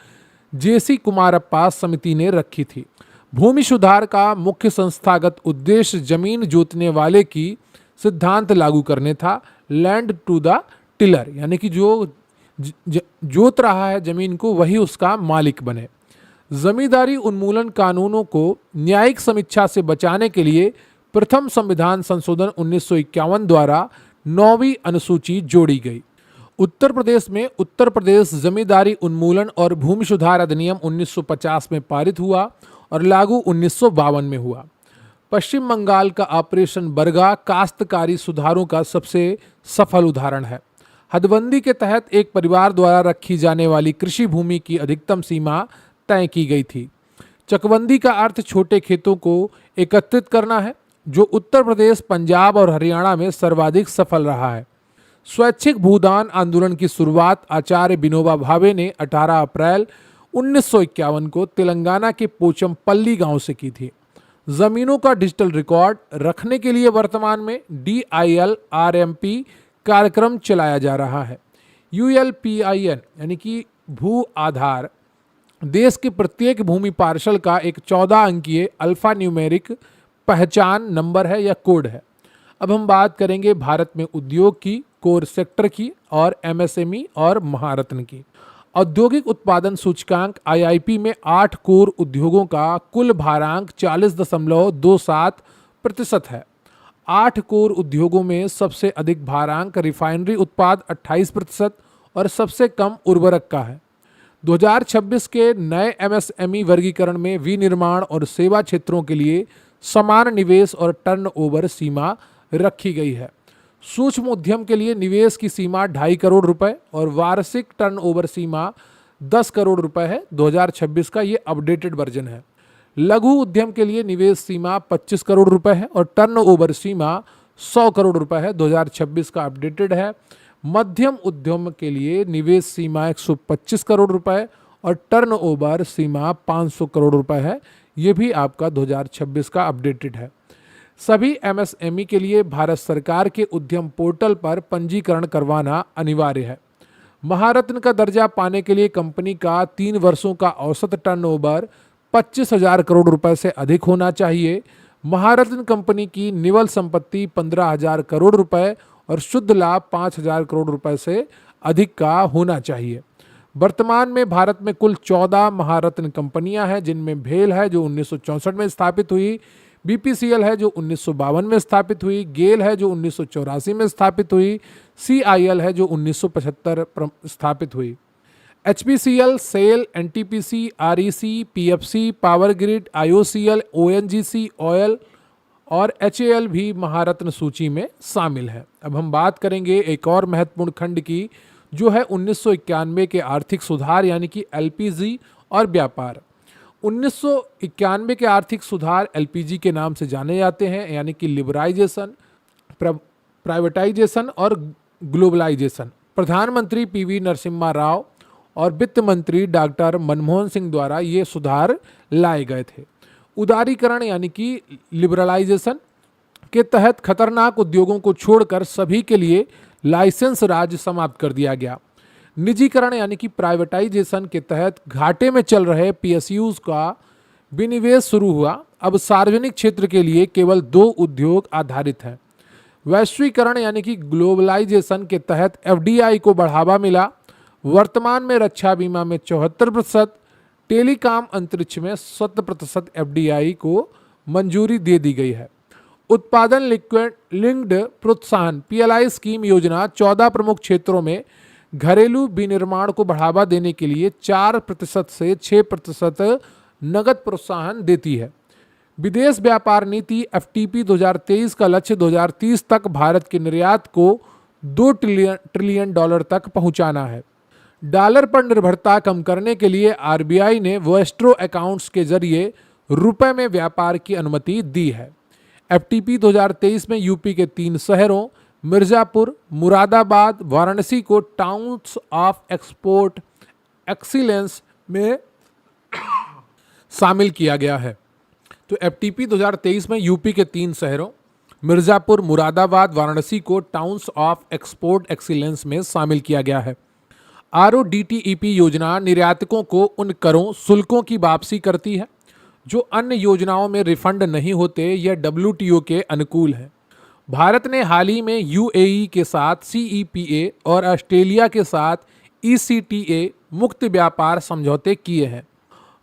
JC कुमारप्पा समिति ने रखी थी। भूमि सुधार का मुख्य संस्थागत उद्देश्य जमीन जोतने वाले की सिद्धांत लागू करने था, लैंड टू द टिलर, यानी कि जो जोत रहा है जमीन को वही उसका मालिक बने। जमींदारी उन्मूलन कानूनों को न्यायिक समीक्षा से बचाने के लिए प्रथम संविधान संशोधन 1951 द्वारा 9वीं अनुसूची जोड़ी गई। उत्तर प्रदेश में उत्तर प्रदेश जमींदारी उन्मूलन और भूमि सुधार अधिनियम 1950 में पारित हुआ और लागू 1952 में हुआ। पश्चिम बंगाल का ऑपरेशन बरगा काश्तकारी सुधारों का सबसे सफल उदाहरण है। हदबंदी के तहत एक परिवार द्वारा रखी जाने वाली कृषि भूमि की अधिकतम सीमा तय की गई थी। चकबंदी का अर्थ छोटे खेतों को एकत्रित करना है, जो उत्तर प्रदेश, पंजाब और हरियाणा में सर्वाधिक सफल रहा है। स्वैच्छिक भूदान आंदोलन की शुरुआत आचार्य विनोबा भावे ने 18 अप्रैल 1951 को तेलंगाना के पोचमपल्ली गांव से की थी। जमीनों का डिजिटल रिकॉर्ड रखने के लिए वर्तमान में DIL-RMP कार्यक्रम चलाया जा रहा है। ULPIN यानी कि भू आधार देश के प्रत्येक भूमि पार्षल का एक 14 अंकीय अल्फा न्यूमेरिक पहचान नंबर है या कोड है। अब हम बात करेंगे भारत में उद्योग की, कोर सेक्टर की और एमएसएमई और महारत्न की। औद्योगिक उत्पादन सूचकांक आईआईपी में 8 कोर उद्योगों का कुल भारांक 40.27% है। 8 कोर उद्योगों में सबसे अधिक भारांक रिफाइनरी उत्पाद 28% और सबसे कम उर्वरक का है। 2026 के नए एमएसएमई वर्गीकरण में विनिर्माण और सेवा क्षेत्रों के लिए समान निवेश और टर्नओवर सीमा रखी गई है। सूक्ष्म उद्यम के लिए निवेश की सीमा 2.5 करोड़ रुपए और वार्षिक टर्नओवर सीमा 10 करोड़ रुपए है। 2026 का ये अपडेटेड वर्जन है। लघु उद्यम के लिए निवेश सीमा 25 करोड़ रुपए है और टर्नओवर सीमा 100 करोड़ रुपए है। 2026 का अपडेटेड है। मध्यम उद्यम के लिए निवेश सीमा 125 करोड़ रुपए और टर्नओवर सीमा 500 करोड़ रुपए है। ये भी आपका 2026 का अपडेटेड है। सभी एमएसएमई के लिए भारत सरकार के उद्यम पोर्टल पर पंजीकरण करवाना अनिवार्य है। महारत्न का दर्जा पाने के लिए कंपनी का 3 वर्षों का औसत टर्नओवर 25,000 करोड़ रुपए से अधिक होना चाहिए। महारत्न कंपनी की निवल संपत्ति 15,000 करोड़ रुपए और शुद्ध लाभ 5,000 करोड़ रुपए से अधिक का होना चाहिए। वर्तमान में भारत में कुल 14 महारत्न कंपनियां हैं, जिनमें भेल है जो 1964 में स्थापित हुई, बीपीसीएल है जो 1952 में स्थापित हुई, गेल है जो 1984 में स्थापित हुई, सीआईएल है जो 1975 स्थापित हुई। HPCL, SAIL, NTPC, REC, PFC, power grid, IOCL, ONGC, oil और एचएएल भी महारत्न सूची में शामिल है। अब हम बात करेंगे एक और महत्वपूर्ण खंड की, जो है 1991 के आर्थिक सुधार यानी कि एलपीजी और व्यापार। 1991 के आर्थिक सुधार एलपीजी के नाम से जाने जाते हैं, यानी कि लिबराइजेशन, प्राइवेटाइजेशन और ग्लोबलाइजेशन। प्रधानमंत्री पीवी नरसिम्हा राव और वित्त मंत्री डॉक्टर मनमोहन सिंह द्वारा ये सुधार लाए गए थे। उदारीकरण यानी कि लिबरलाइजेशन के तहत खतरनाक उद्योगों को छोड़कर सभी के लिए लाइसेंस राज समाप्त कर दिया गया। निजीकरण यानी कि प्राइवेटाइजेशन के तहत घाटे में चल रहे पीएसयूज का विनिवेश शुरू हुआ। अब सार्वजनिक क्षेत्र के लिए केवल 2 उद्योग आधारित हैं। वैश्वीकरण यानी कि ग्लोबलाइजेशन के तहत एफडीआई को बढ़ावा मिला। वर्तमान में रक्षा बीमा में 74%, टेलीकॉम अंतरिक्ष में 70% एफडीआई को मंजूरी दे दी गई है। उत्पादन लिंक्ड प्रोत्साहन पीएलआई स्कीम योजना 14 प्रमुख क्षेत्रों में घरेलू विनिर्माण को बढ़ावा देने के लिए 4% से 6% नगद प्रोत्साहन देती है। विदेश व्यापार नीति एफटीपी 2023 का लक्ष्य 2030 तक भारत के निर्यात को $2 ट्रिलियन तक पहुंचाना है। डॉलर पर निर्भरता कम करने के लिए आरबीआई ने वेस्ट्रो अकाउंट्स के जरिए रुपए में व्यापार की अनुमति दी है। एफटीपी 2023 में यूपी के 3 शहरों मिर्जापुर, मुरादाबाद, वाराणसी को टाउन्स ऑफ एक्सपोर्ट एक्सीलेंस में शामिल किया गया है। तो एफटीपी 2023 में यूपी के 3 शहरों मिर्जापुर, मुरादाबाद, वाराणसी को टाउन्स ऑफ एक्सपोर्ट एक्सीलेंस में शामिल किया गया है। आरओडीटीईपी योजना निर्यातकों को उन करों, शुल्कों की वापसी करती है जो अन्य योजनाओं में रिफंड नहीं होते। यह डब्ल्यूटीओ के अनुकूल है। भारत ने हाल ही में यूएई के साथ सीईपीए और ऑस्ट्रेलिया के साथ ईसीटीए मुक्त व्यापार समझौते किए हैं।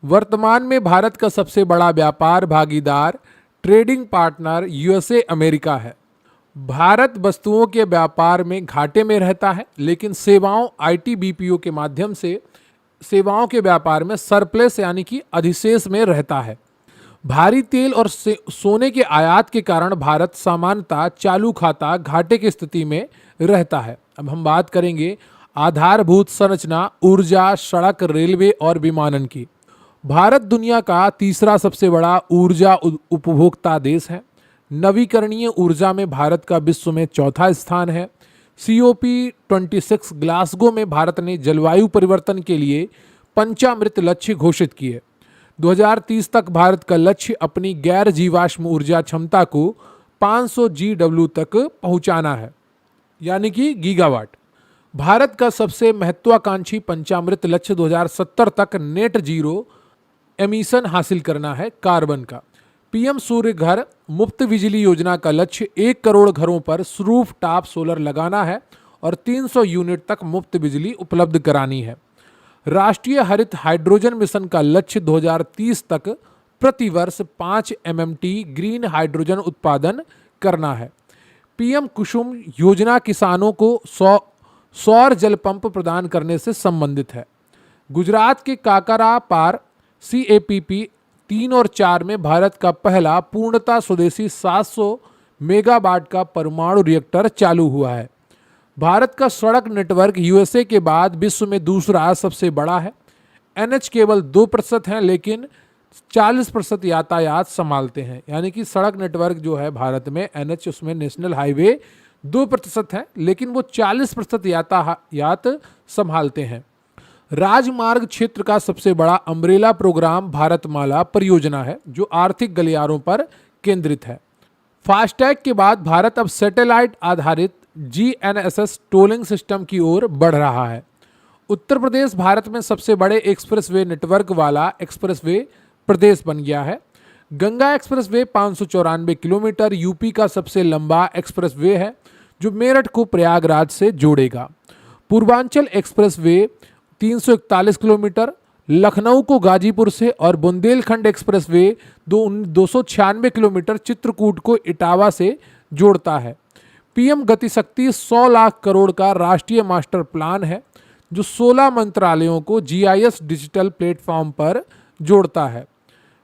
वर्तमान में भारत का सबसे बड़ा व्यापार भागीदार ट्रेडिंग पार्टनर यूएसए अमेरिका है। भारत वस्तुओं के व्यापार में घाटे में रहता है, लेकिन सेवाओं आईटीबीपीओ के माध्यम से सेवाओं के व्यापार में सरप्लस यानी कि अधिशेष में रहता है। भारी तेल और सोने के आयात के कारण भारत सामान्यतः चालू खाता घाटे की स्थिति में रहता है। अब हम बात करेंगे आधारभूत संरचना, ऊर्जा, सड़क, रेलवे और विमानन की। भारत दुनिया का तीसरा सबसे बड़ा ऊर्जा उपभोक्ता देश है। नवीकरणीय ऊर्जा में भारत का विश्व में चौथा स्थान है। COP26 ग्लासगो में भारत ने जलवायु परिवर्तन के लिए पंचामृत लक्ष्य घोषित किए। 2030 तक भारत का लक्ष्य अपनी गैर जीवाश्म ऊर्जा क्षमता को 500 GW तक पहुंचाना है, यानी कि गीगावाट। भारत का सबसे महत्वाकांक्षी पंचामृत लक्ष्य 2070 तक नेट जीरो एमिशन हासिल करना है कार्बन का। पीएम सूर्य घर मुफ्त बिजली योजना का लक्ष्य 1 करोड़ घरों पर रूफ टॉप सोलर लगाना है और 300 यूनिट तक मुफ्त बिजली उपलब्ध करानी है। राष्ट्रीय हरित हाइड्रोजन मिशन का लक्ष्य 2030 तक प्रति वर्ष 5 MMT ग्रीन हाइड्रोजन उत्पादन करना है। पीएम कुसुम योजना किसानों को सौर जल पंप प्रदान करने से संबंधित है। गुजरात के काकरा पार CAPP 3 और 4 में भारत का पहला पूर्णतः स्वदेशी 700 मेगावाट का परमाणु रिएक्टर चालू हुआ है। भारत का सड़क नेटवर्क USA के बाद विश्व में दूसरा सबसे बड़ा है। NH केवल 2% है, लेकिन 40% यातायात संभालते हैं। यानी कि सड़क नेटवर्क जो है भारत में NH, उसमें नेशनल हाईवे 2% है, लेकिन वो 40% यातायात संभालते हैं। राजमार्ग क्षेत्र का सबसे बड़ा अम्ब्रेला प्रोग्राम भारतमाला परियोजना है, जो आर्थिक गलियारों पर केंद्रित है। फास्टैग के बाद भारत अब सैटेलाइट आधारित GNSS टोलिंग सिस्टम की ओर बढ़ रहा है। उत्तर प्रदेश भारत में सबसे बड़े एक्सप्रेसवे नेटवर्क वाला एक्सप्रेसवे प्रदेश बन गया है। गंगा एक्सप्रेसवे 594 किलोमीटर यूपी का सबसे लंबा एक्सप्रेसवे है, जो मेरठ को प्रयागराज से जोड़ेगा। पूर्वांचल एक्सप्रेसवे 341 किलोमीटर लखनऊ को गाजीपुर से और बुंदेलखंड एक्सप्रेसवे 296 किलोमीटर चित्रकूट को इटावा से जोड़ता है। पीएम गतिशक्ति 100 लाख करोड़ का राष्ट्रीय मास्टर प्लान है, जो 16 मंत्रालयों को GIS डिजिटल प्लेटफॉर्म पर जोड़ता है।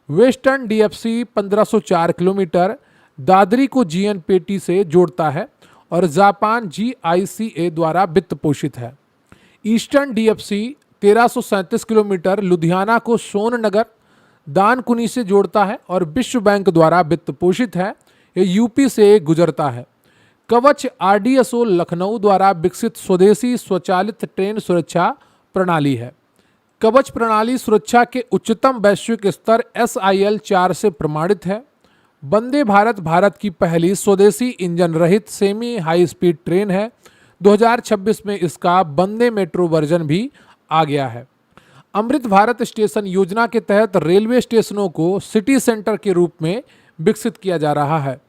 वेस्टर्न DFC 1504 किलोमीटर दादरी को GNPT से जोड़ता है और जापान GICA द्वारा वित्त पोषित है। ईस्टर्न DFC 1337 किलोमीटर लुधियाना को सोननगर दानकुनी से जोड़ता है और विश्व बैंक द्वारा वित्त पोषित है। यह यूपी से गुजरता है। कवच RDSO लखनऊ द्वारा विकसित स्वदेशी स्वचालित ट्रेन सुरक्षा प्रणाली है। कवच प्रणाली सुरक्षा के उच्चतम वैश्विक स्तर SIL 4 से प्रमाणित है। वंदे भारत भारत की पहली स्वदेशी इंजन रहित सेमी हाई स्पीड ट्रेन है। 2026 में इसका वंदे मेट्रो वर्जन भी आ गया है। अमृत भारत स्टेशन योजना के तहत रेलवे स्टेशनों को सिटी सेंटर के रूप में विकसित किया जा रहा है।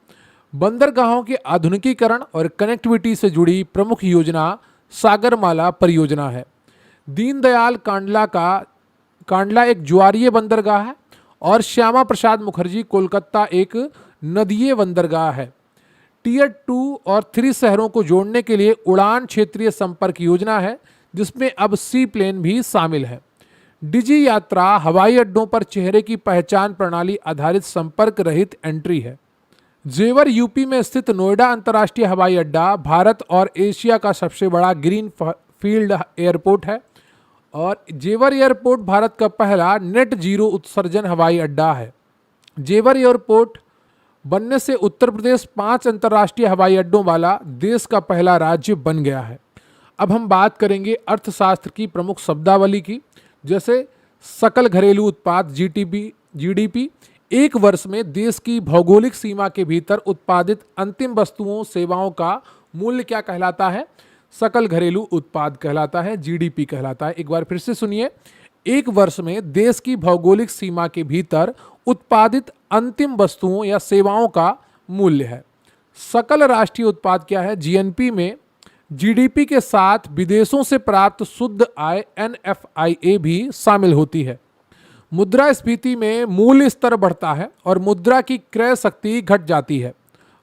बंदरगाहों के आधुनिकीकरण और कनेक्टिविटी से जुड़ी प्रमुख योजना सागरमाला परियोजना है। दीनदयाल कांडला एक ज्वारीय बंदरगाह है और श्यामा प्रसाद मुखर्जी कोलकाता एक नदीय बंदरगाह है। Tier 2 और 3 शहरों को जोड़ने के लिए उड़ान क्षेत्रीय संपर्क योजना है, जिसमें अब सी प्लेन भी शामिल है। डिजी यात्रा हवाई अड्डों पर चेहरे की पहचान प्रणाली आधारित संपर्क रहित एंट्री है। जेवर यूपी में स्थित नोएडा अंतर्राष्ट्रीय हवाई अड्डा भारत और एशिया का सबसे बड़ा ग्रीन फील्ड एयरपोर्ट है और जेवर एयरपोर्ट भारत का पहला नेट जीरो उत्सर्जन हवाई अड्डा है। जेवर एयरपोर्ट बनने से उत्तर प्रदेश 5 अंतर्राष्ट्रीय हवाई अड्डों वाला देश का पहला राज्य बन गया है। अब हम बात करेंगे अर्थशास्त्र की प्रमुख शब्दावली की, जैसे सकल घरेलू उत्पाद GDP एक वर्ष में देश की भौगोलिक सीमा के भीतर उत्पादित अंतिम वस्तुओं सेवाओं का मूल्य क्या कहलाता है? सकल घरेलू उत्पाद कहलाता है, GDP कहलाता है। एक बार फिर से सुनिए, एक वर्ष में देश की भौगोलिक सीमा के भीतर उत्पादित अंतिम वस्तुओं या सेवाओं का मूल्य है। सकल राष्ट्रीय उत्पाद क्या है? GNP में GDP के साथ विदेशों से प्राप्त शुद्ध आय NFIA भी शामिल होती है। मुद्रास्फीति में मूल्य स्तर बढ़ता है और मुद्रा की क्रय शक्ति घट जाती है।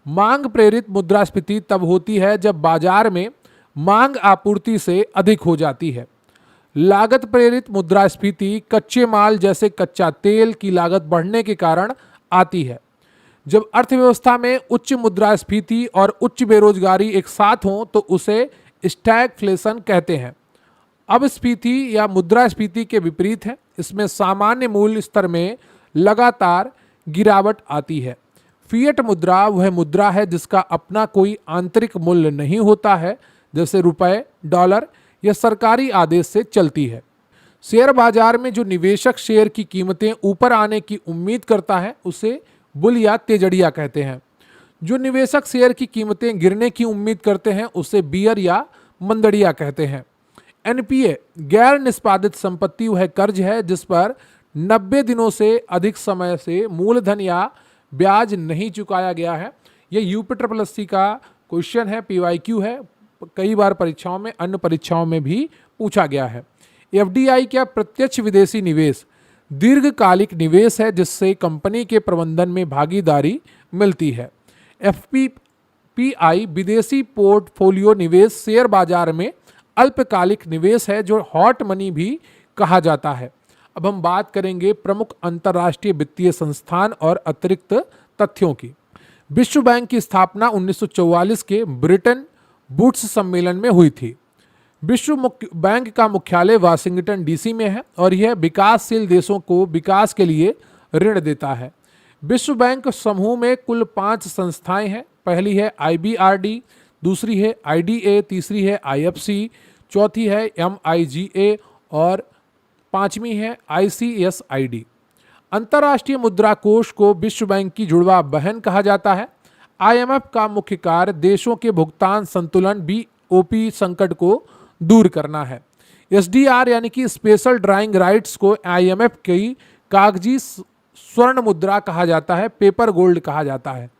मांग प्रेरित मुद्रास्फीति तब होती है जब बाजार में मांग आपूर्ति से अधिक हो जाती है। लागत प्रेरित मुद्रास्फीति कच्चे माल जैसे कच्चा तेल की लागत बढ़ने के कारण आती है। जब अर्थव्यवस्था में उच्च मुद्रास्फीति और उच्च बेरोजगारी एक साथ हों तो उसे स्टैगफ्लेशन कहते हैं। अपस्फीति या मुद्रास्फीति के विपरीत है। इसमें सामान्य मूल्य स्तर में लगातार गिरावट आती है। फिएट मुद्रा वह मुद्रा है जिसका अपना कोई आंतरिक मूल्य नहीं होता है, जैसे रुपए, डॉलर या सरकारी आदेश से चलती है। शेयर बाजार में जो निवेशक शेयर की कीमतें ऊपर आने की उम्मीद करता है उसे बुल या तेजड़िया कहते हैं। जो निवेशक शेयर की कीमतें गिरने की उम्मीद करते हैं उसे बियर या मंदड़िया कहते हैं। एनपीए गैर निष्पादित संपत्ति वह कर्ज है जिस पर 90 दिनों से अधिक समय से मूलधन या ब्याज नहीं चुकाया गया है। यह यूपी का क्वेश्चन है, पीवाईक्यू है, कई बार परीक्षाओं में, अन्य परीक्षाओं में भी पूछा गया है। एफडीआई क्या प्रत्यक्ष विदेशी निवेश दीर्घकालिक निवेश है जिससे कंपनी के प्रबंधन में भागीदारी मिलती है। एफपीआई विदेशी पोर्टफोलियो निवेश शेयर बाजार में अल्पकालिक निवेश है जो हॉट मनी भी कहा जाता है। अब हम बात करेंगे प्रमुख अंतर्राष्ट्रीय वित्तीय संस्थान और अतिरिक्त तथ्यों की। विश्व बैंक की स्थापना 1944 के ब्रिटेन वुड्स सम्मेलन में हुई थी। विश्व बैंक का मुख्यालय वाशिंगटन डीसी में है और यह विकासशील देशों को विकास के लिए ऋण देता है। विश्व बैंक समूह में कुल 5 संस्थाएं हैं। पहली है आईबीआरडी, दूसरी है आईडीए, तीसरी है आईएफसी, चौथी है एमआईजीए और पांचवी है आईसीएसआईडी। अंतर्राष्ट्रीय मुद्रा कोष को विश्व बैंक की जुड़वा बहन कहा जाता है। आईएमएफ का मुख्य कार्य देशों के भुगतान संतुलन बीओपी संकट को दूर करना है। एसडीआर यानी कि स्पेशल ड्राइंग राइट्स को आईएमएफ की कागजी स्वर्ण मुद्रा कहा जाता है, पेपर गोल्ड कहा जाता है।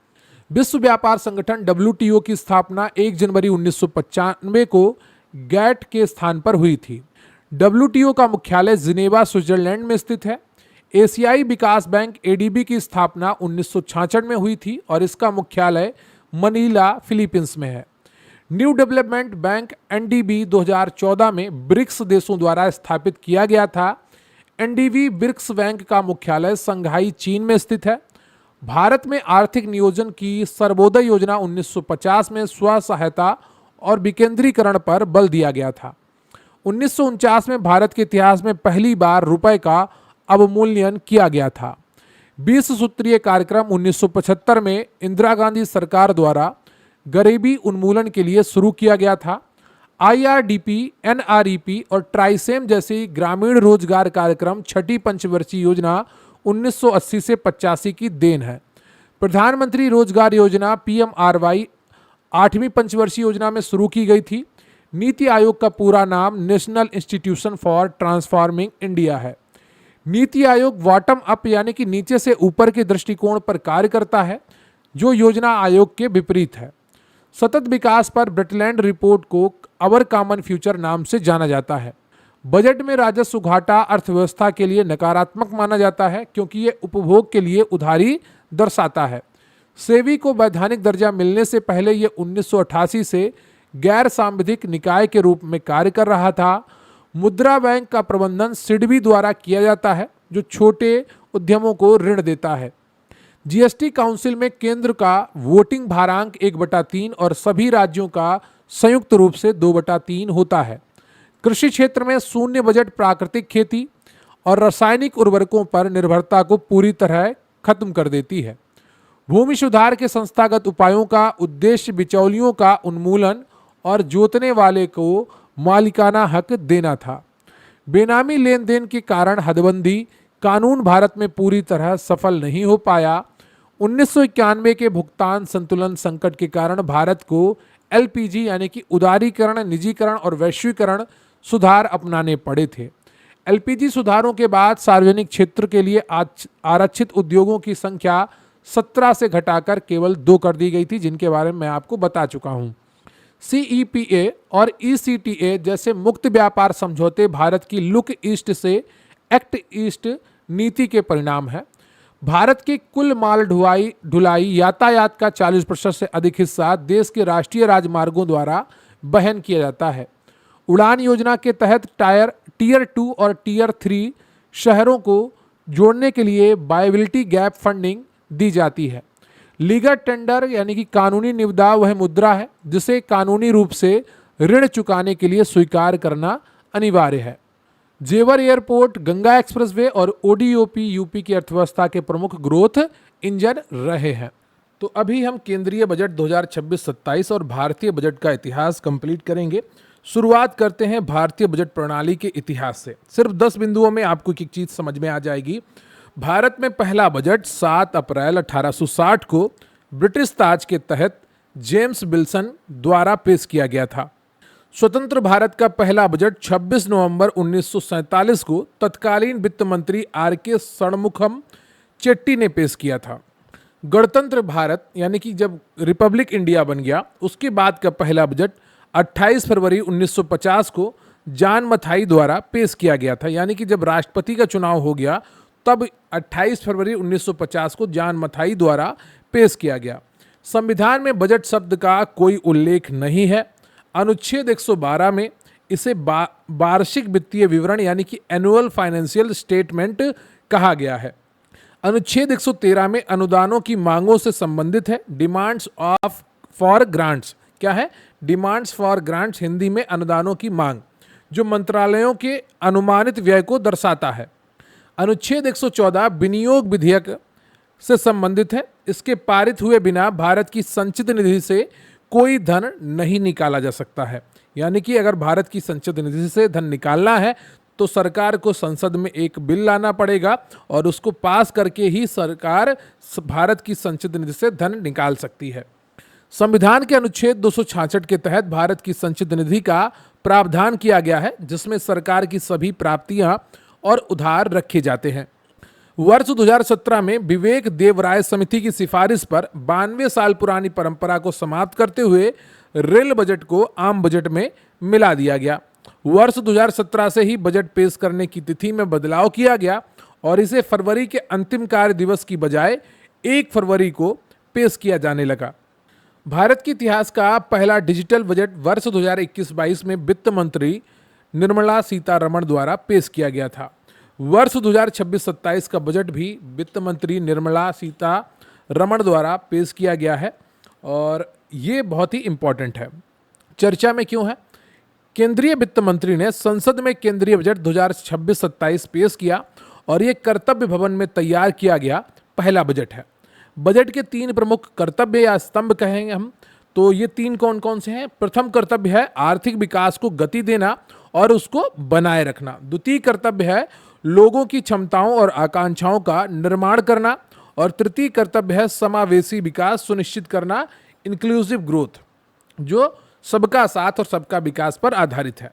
विश्व व्यापार संगठन डब्ल्यूटीओ की स्थापना 1 जनवरी 1995 को गैट के स्थान पर हुई थी। डब्ल्यूटीओ का मुख्यालय जिनेवा स्विट्जरलैंड में स्थित है। एशियाई विकास बैंक एडीबी की स्थापना 1966 में हुई थी और इसका मुख्यालय मनीला फिलीपींस में है। न्यू डेवलपमेंट बैंक एनडीबी 2014 में ब्रिक्स देशों द्वारा स्थापित किया गया था। एनडीबी ब्रिक्स बैंक का मुख्यालय संघाई चीन में स्थित है। भारत में आर्थिक नियोजन की सर्वोदय योजना 1950 में स्व सहायता और विकेंद्रीकरण पर बल दिया गया था। 1949 में भारत के इतिहास में पहली बार रुपए का अवमूल्यन किया गया था। 20 सूत्रीय कार्यक्रम 1975 में इंदिरा गांधी सरकार द्वारा गरीबी उन्मूलन के लिए शुरू किया गया था। आईआरडीपी, एनआरईपी और ट्राइसेम जैसी ग्रामीण रोजगार कार्यक्रम छठी पंचवर्षीय योजना 1980 से 85 की देन है। प्रधानमंत्री रोजगार योजना पीएमआरवाई 8वीं पंचवर्षीय योजना में शुरू की गई थी। नीति आयोग का पूरा नाम national institution for transforming India है। नीति आयोग बॉटम अप यानी कि नीचे से ऊपर के दृष्टिकोण पर कार्य करता है जो योजना आयोग के विपरीत है। सतत विकास पर ब्रिटलैंड रिपोर्ट को अवर कॉमन फ्यूचर नाम से जाना जाता है। बजट में राजस्व घाटा अर्थव्यवस्था के लिए नकारात्मक माना जाता है क्योंकि ये उपभोग के लिए उधारी दर्शाता है। सेबी को वैधानिक दर्जा मिलने से पहले ये 1988 से गैर सांविधिक निकाय के रूप में कार्य कर रहा था। मुद्रा बैंक का प्रबंधन सिडबी द्वारा किया जाता है जो छोटे उद्यमों को ऋण देता है। जीएसटी काउंसिल में केंद्र का वोटिंग भारांक 1/3 और सभी राज्यों का संयुक्त रूप से 2/3 होता है। कृषि क्षेत्र में शून्य बजट प्राकृतिक खेती और रासायनिक उर्वरकों पर निर्भरता को पूरी तरह खत्म कर देती है। भूमि सुधार के संस्थागत उपायों का उद्देश्य बिचौलियों का उन्मूलन और जोतने वाले को मालिकाना हक देना था। बेनामी लेन देन के कारण हदबंदी कानून भारत में पूरी तरह सफल नहीं हो पाया। 1991 के भुगतान संतुलन संकट के कारण भारत को एलपीजी यानी कि उदारीकरण, निजीकरण और वैश्वीकरण सुधार अपनाने पड़े थे। एलपीजी सुधारों के बाद सार्वजनिक क्षेत्र के लिए आरक्षित उद्योगों की संख्या 17 से घटाकर केवल 2 कर दी गई थी, जिनके बारे में मैं आपको बता चुका हूं। सीईपीए और ईसीटीए जैसे मुक्त व्यापार समझौते भारत की लुक ईस्ट से एक्ट ईस्ट नीति के परिणाम है। भारत के कुल माल ढुलाई यातायात का 40% से अधिक हिस्सा देश के राष्ट्रीय राजमार्गों द्वारा वहन किया जाता है। उड़ान योजना के तहत टीयर 2 और टीयर 3 शहरों को जोड़ने के लिए वायबिलिटी गैप फंडिंग दी जाती है। लीगल टेंडर यानी कि कानूनी निविदा वह मुद्रा है जिसे कानूनी रूप से ऋण चुकाने के लिए स्वीकार करना अनिवार्य है। जेवर एयरपोर्ट, गंगा एक्सप्रेसवे और ओडीओपी यूपी की अर्थव्यवस्था के प्रमुख ग्रोथ इंजन रहे हैं। तो अभी हम केंद्रीय बजट 2026-27 और भारतीय बजट का इतिहास कंप्लीट करेंगे। शुरुआत करते हैं भारतीय बजट प्रणाली के इतिहास से। सिर्फ 10 बिंदुओं में आपको एक चीज समझ में आ जाएगी। भारत में पहला बजट 7 अप्रैल 1860 को ब्रिटिश ताज के तहत जेम्स विल्सन द्वारा पेश किया गया था। स्वतंत्र भारत का पहला बजट 26 नवंबर 1947 को तत्कालीन वित्त मंत्री आर के षणमुखम चेट्टी ने पेश किया था। गणतंत्र भारत यानी कि जब रिपब्लिक इंडिया बन गया उसके बाद का पहला बजट 28 फरवरी 1950 को जॉन मथाई द्वारा पेश किया गया था। यानी कि जब राष्ट्रपति का चुनाव हो गया तब 28 फरवरी 1950 को जॉन मथाई द्वारा पेश किया गया। संविधान में बजट शब्द का कोई उल्लेख नहीं है। अनुच्छेद 112 में इसे वार्षिक वित्तीय विवरण यानी कि एनुअल फाइनेंशियल स्टेटमेंट कहा गया है। अनुच्छेद 113 में अनुदानों की मांगों से संबंधित है। डिमांड्स ऑफ फॉर ग्रांट्स क्या है? डिमांड्स फॉर ग्रांट्स हिंदी में अनुदानों की मांग, जो मंत्रालयों के अनुमानित व्यय को दर्शाता है। अनुच्छेद 114 विनियोग विधेयक से संबंधित है। इसके पारित हुए बिना भारत की संचित निधि से कोई धन नहीं निकाला जा सकता है। यानी कि अगर भारत की संचित निधि से धन निकालना है तो सरकार को संसद में एक बिल लाना पड़ेगा और उसको पास करके ही सरकार भारत की संचित निधि से धन निकाल सकती है। संविधान के अनुच्छेद 266 के तहत भारत की संचित निधि का प्रावधान किया गया है, जिसमें सरकार की सभी प्राप्तियां और उधार रखे जाते हैं। वर्ष 2017 में विवेक देवराय समिति की सिफारिश पर 92 साल पुरानी परंपरा को समाप्त करते हुए रेल बजट को आम बजट में मिला दिया गया। वर्ष 2017 से ही बजट पेश करने की तिथि में बदलाव किया गया और इसे फरवरी के अंतिम कार्य दिवस की बजाय 1 फरवरी को पेश किया जाने लगा। भारत के इतिहास का पहला डिजिटल बजट वर्ष 2021-22 में वित्त मंत्री निर्मला सीतारमण द्वारा पेश किया गया था। वर्ष 2026-27 का बजट भी वित्त मंत्री निर्मला सीतारमण द्वारा पेश किया गया है और ये बहुत ही इंपॉर्टेंट है। चर्चा में क्यों है? केंद्रीय वित्त मंत्री ने संसद में केंद्रीय बजट 2026-27 पेश किया और ये कर्तव्य भवन में तैयार किया गया पहला बजट है। बजट के 3 प्रमुख कर्तव्य या स्तंभ कहेंगे हम, तो ये 3 कौन कौन से हैं? प्रथम कर्तव्य है आर्थिक विकास को गति देना और उसको बनाए रखना। द्वितीय कर्तव्य है लोगों की क्षमताओं और आकांक्षाओं का निर्माण करना और तृतीय कर्तव्य है समावेशी विकास सुनिश्चित करना, इंक्लूसिव ग्रोथ, जो सबका साथ और सबका विकास पर आधारित है।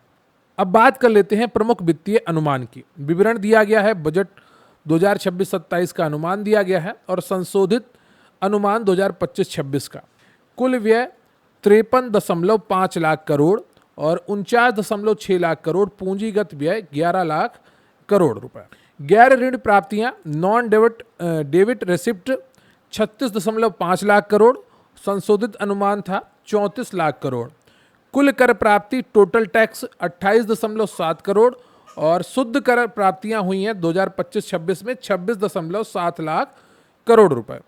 अब बात कर लेते हैं प्रमुख वित्तीय अनुमान की। विवरण दिया गया है, बजट 2026-27 का अनुमान दिया गया है और संशोधित अनुमान 2025-26 का। कुल व्यय 53.5 लाख करोड़ और 49.6 लाख करोड़। पूंजीगत व्यय 11 लाख करोड़ रुपए। गैर ऋण प्राप्तियां non debit receipt 36.5 lakh crore. संशोधित अनुमान था 34 लाख करोड़। कुल कर प्राप्ति टोटल टैक्स 28.7 करोड़ और शुद्ध कर प्राप्तियां हुई हैं 2025-26 में 26.7 लाख करोड़ रुपए।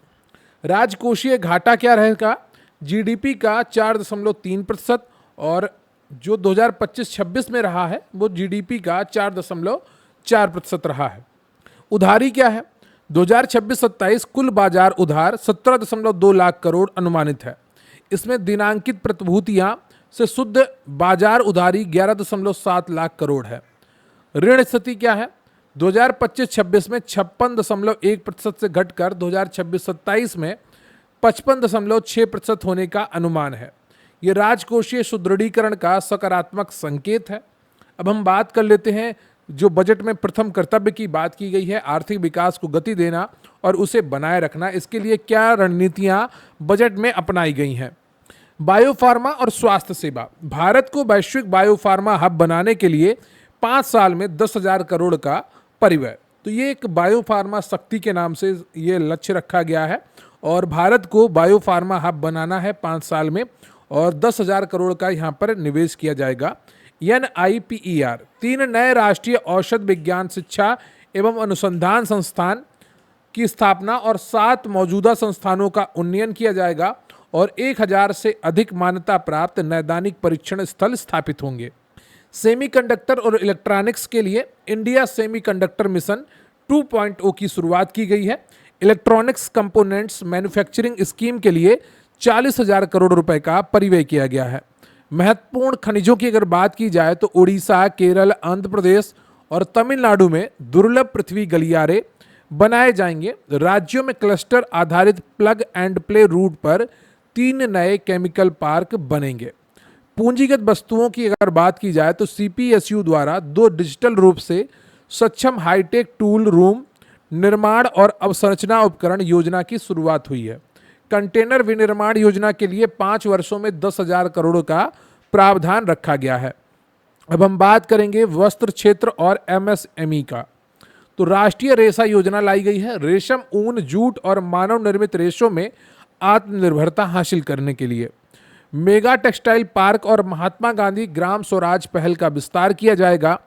राजकोषीय घाटा क्या रहेगा? जीडीपी का 4.3% और जो 2025-26 में रहा है वो जीडीपी का 4.4% रहा है। उधारी क्या है? 2026-27 कुल बाजार उधार 17.2 लाख करोड़ अनुमानित है। इसमें दिनांकित प्रतिभूतियां से शुद्ध बाजार उधारी 11.7 लाख करोड़ है। ऋण स्थिति क्या है? 2025-26 में 56.1% से घटकर 2026-27 में 55.6% होने का अनुमान है। ये राजकोषीय सुदृढ़ीकरण का सकारात्मक संकेत है। अब हम बात कर लेते हैं जो बजट में प्रथम कर्तव्य की बात की गई है, आर्थिक विकास को गति देना और उसे बनाए रखना। इसके लिए क्या रणनीतियां बजट में अपनाई गई हैं? बायोफार्मा और स्वास्थ्य सेवा। भारत को वैश्विक बायोफार्मा हब बनाने के लिए 5 साल में 10,000 करोड़ का परिव्यय। तो ये एक बायोफार्मा शक्ति के नाम से ये लक्ष्य रखा गया है और भारत को बायोफार्मा हब बनाना है 5 साल में और 10,000 करोड़ का यहाँ पर निवेश किया जाएगा। NIPER 3 नए राष्ट्रीय औषध विज्ञान शिक्षा एवं अनुसंधान संस्थान की स्थापना और 7 मौजूदा संस्थानों का उन्नयन किया जाएगा और 1000 से अधिक मान्यता प्राप्त नैदानिक परीक्षण स्थल स्थापित होंगे। सेमीकंडक्टर और इलेक्ट्रॉनिक्स के लिए इंडिया सेमीकंडक्टर मिशन 2.0 की शुरुआत की गई है। इलेक्ट्रॉनिक्स कंपोनेंट्स मैन्युफैक्चरिंग स्कीम के लिए 40,000 करोड़ रुपए का परिव्यय किया गया है। महत्वपूर्ण खनिजों की अगर बात की जाए तो उड़ीसा, केरल, आंध्र प्रदेश और तमिलनाडु में दुर्लभ पृथ्वी गलियारे बनाए जाएंगे। राज्यों में क्लस्टर आधारित प्लग एंड प्ले रूट पर 3 नए केमिकल पार्क बनेंगे। पूंजीगत वस्तुओं की अगर बात की जाए तो सीपीएसयू द्वारा 2 डिजिटल रूप से सक्षम हाईटेक टूल रूम निर्माण और अवसंरचना उपकरण योजना की शुरुआत हुई है। कंटेनर विनिर्माण योजना के लिए 5 वर्षों में 10,000 करोड़ का प्रावधान रखा गया है। अब हम बात करेंगे वस्त्र क्षेत्र और एमएसएमई का। तो राष्ट्रीय रेशा योजना लाई गई है रेशम, ऊन, जूट और मानव निर्मित रेशों में आत्मनिर्भरता हासिल करने के लिए। मेगा टेक्सटाइल पार्क और महात्मा गांधी ग्राम स्वराज पहल का विस्तार किया जाएगा।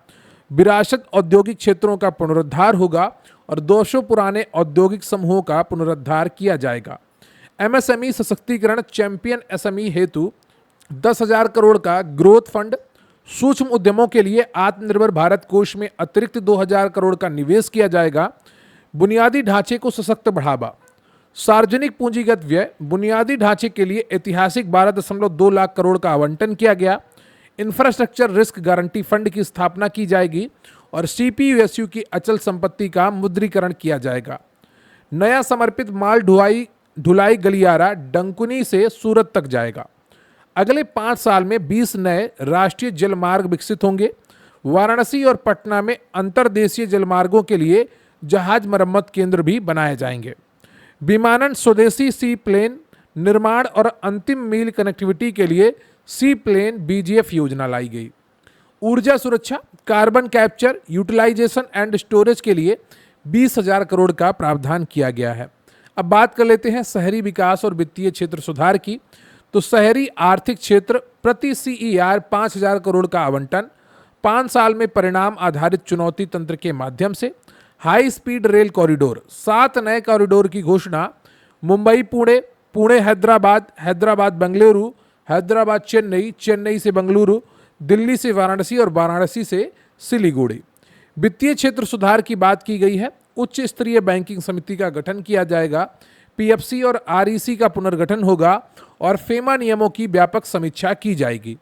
विरासत औद्योगिक क्षेत्रों का पुनरुद्धार होगा और 200 पुराने औद्योगिक समूहों का पुनरुद्धार किया जाएगा। एमएसएमई सशक्तिकरण चैंपियन एसएमई हेतु 10,000 करोड़ का ग्रोथ फंड, सूक्ष्म उद्यमों के लिए आत्मनिर्भर भारत कोष में अतिरिक्त 2,000 करोड़ का निवेश किया जाएगा। बुनियादी ढांचे को सशक्त बढ़ावा, सार्वजनिक पूंजीगत व्यय, बुनियादी ढांचे के लिए ऐतिहासिक 12.2 लाख करोड़ का आवंटन किया गया। इंफ्रास्ट्रक्चर रिस्क गारंटी फंड की स्थापना की जाएगी और सीपीयूएसयू की अचल संपत्ति का मुद्रीकरण किया जाएगा। नया समर्पित माल ढुलाई गलियारा डंकुनी से सूरत तक जाएगा। अगले 5 साल में 20 नए राष्ट्रीय जलमार्ग विकसित होंगे। वाराणसी और पटना में अंतर्देशीय जलमार्गों के लिए जहाज मरम्मत केंद्र भी बनाए जाएंगे। विमानन स्वदेशी सी प्लेन निर्माण और अंतिम मील कनेक्टिविटी के लिए सी प्लेन बीजीएफ योजना लाई गई। ऊर्जा सुरक्षा, carbon capture, utilisation and storage के लिए 20,000 करोड़ का प्रावधान किया गया है। अब बात कर लेते हैं शहरी विकास और वित्तीय क्षेत्र सुधार की। तो शहरी आर्थिक क्षेत्र प्रति सीईआर 5,000 करोड़ का आवंटन, 5 साल में परिणाम आधारित चुनौती तंत्र के माध्यम से। हाई स्पीड रेल कॉरिडोर, 7 नए कॉरिडोर की घोषणा। मुंबई पुणे, पुणे हैदराबाद, हैदराबाद बेंगलुरु, हैदराबाद चेन्नई, चेन्नई से बेंगलुरु, दिल्ली से वाराणसी और वाराणसी से सिलीगुड़ी। वित्तीय क्षेत्र सुधार की बात की गई है। उच्च स्तरीय बैंकिंग समिति का गठन किया जाएगा। पीएफसी और आरईसी का पुनर्गठन होगा और फेमा नियमों की व्यापक समीक्षा की जाएगी।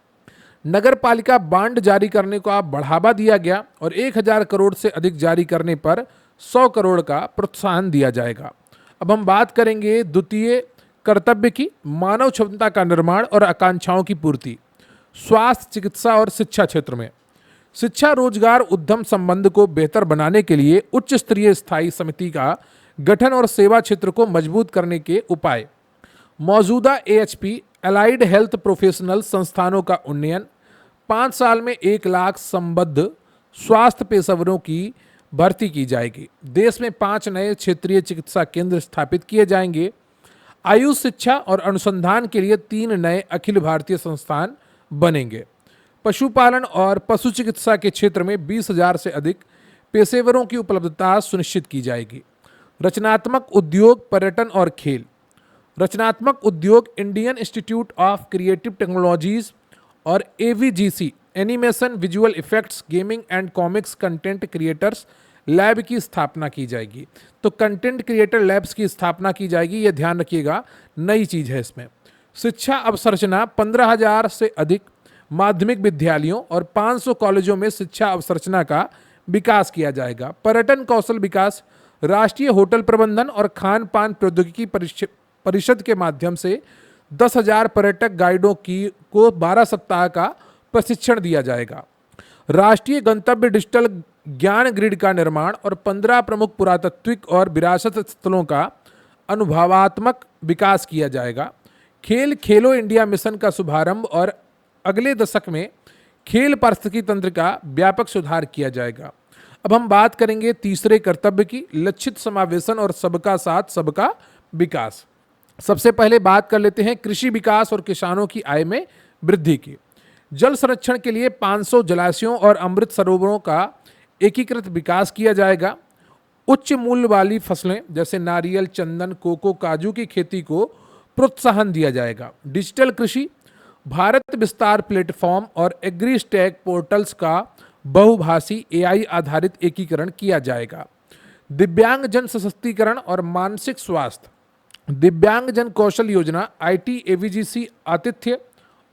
नगर पालिका बांड जारी करने को बढ़ावा दिया गया और 1,000 करोड़ से अधिक जारी करने पर 100 करोड़ का प्रोत्साहन दिया जाएगा। अब हम बात करेंगे द्वितीय कर्तव्य की, मानव क्षमता का निर्माण और आकांक्षाओं की पूर्ति। स्वास्थ्य, चिकित्सा और शिक्षा क्षेत्र में शिक्षा, रोजगार, उद्यम संबंध को बेहतर बनाने के लिए उच्च स्तरीय स्थायी समिति का गठन और सेवा क्षेत्र को मजबूत करने के उपाय। मौजूदा एएचपी एलाइड हेल्थ प्रोफेशनल संस्थानों का उन्नयन। 5 साल में 1 लाख संबद्ध स्वास्थ्य पेशेवरों की भर्ती की जाएगी। देश में 5 नए क्षेत्रीय चिकित्सा केंद्र स्थापित किए जाएंगे। आयुष शिक्षा और अनुसंधान के लिए 3 नए अखिल भारतीय संस्थान बनेंगे। पशुपालन और पशु चिकित्सा के क्षेत्र में 20,000 से अधिक पेशेवरों की उपलब्धता सुनिश्चित की जाएगी। रचनात्मक उद्योग, पर्यटन और खेल। रचनात्मक उद्योग, Indian institute of creative technologies और AVGC animation, visual effects, gaming and comics content creators lab की स्थापना की जाएगी। तो कंटेंट क्रिएटर लैब्स की स्थापना की जाएगी, यह ध्यान रखिएगा, नई चीज है इसमें। शिक्षा अवसंरचना, 15,000 से अधिक माध्यमिक विद्यालयों और 500 कॉलेजों में शिक्षा अवसंरचना का विकास किया जाएगा। पर्यटन कौशल विकास, राष्ट्रीय होटल प्रबंधन और खान पान प्रौद्योगिकी परिषद के माध्यम से 10,000 पर्यटक गाइडों को 12 सप्ताह का प्रशिक्षण दिया जाएगा। राष्ट्रीय गंतव्य डिजिटल ज्ञान ग्रिड का निर्माण और 15 प्रमुख पुरातात्विक और विरासत स्थलों का अनुभवात्मक विकास किया जाएगा। खेलो इंडिया मिशन का शुभारंभ और अगले दशक में खेल पारिस्थितिकी तंत्र का व्यापक सुधार किया जाएगा। अब हम बात करेंगे तीसरे कर्तव्य की, लक्षित समावेशन और सबका साथ सबका विकास। सबसे पहले बात कर लेते हैं कृषि विकास और किसानों की आय में वृद्धि की। जल संरक्षण के लिए 500 जलाशयों और अमृत सरोवरों का एकीकृत विकास किया जाएगा। उच्च मूल्य वाली फसलें जैसे नारियल, चंदन, कोको, काजू की खेती को प्रोत्साहन दिया जाएगा। डिजिटल कृषि, भारत विस्तार प्लेटफॉर्म और एग्री स्टैक पोर्टल्स का बहुभाषी एआई आधारित एकीकरण किया जाएगा। दिव्यांग जन सशक्तिकरण और मानसिक स्वास्थ्य, दिव्यांग जन कौशल योजना, आईटी, एवीजीसी, आतिथ्य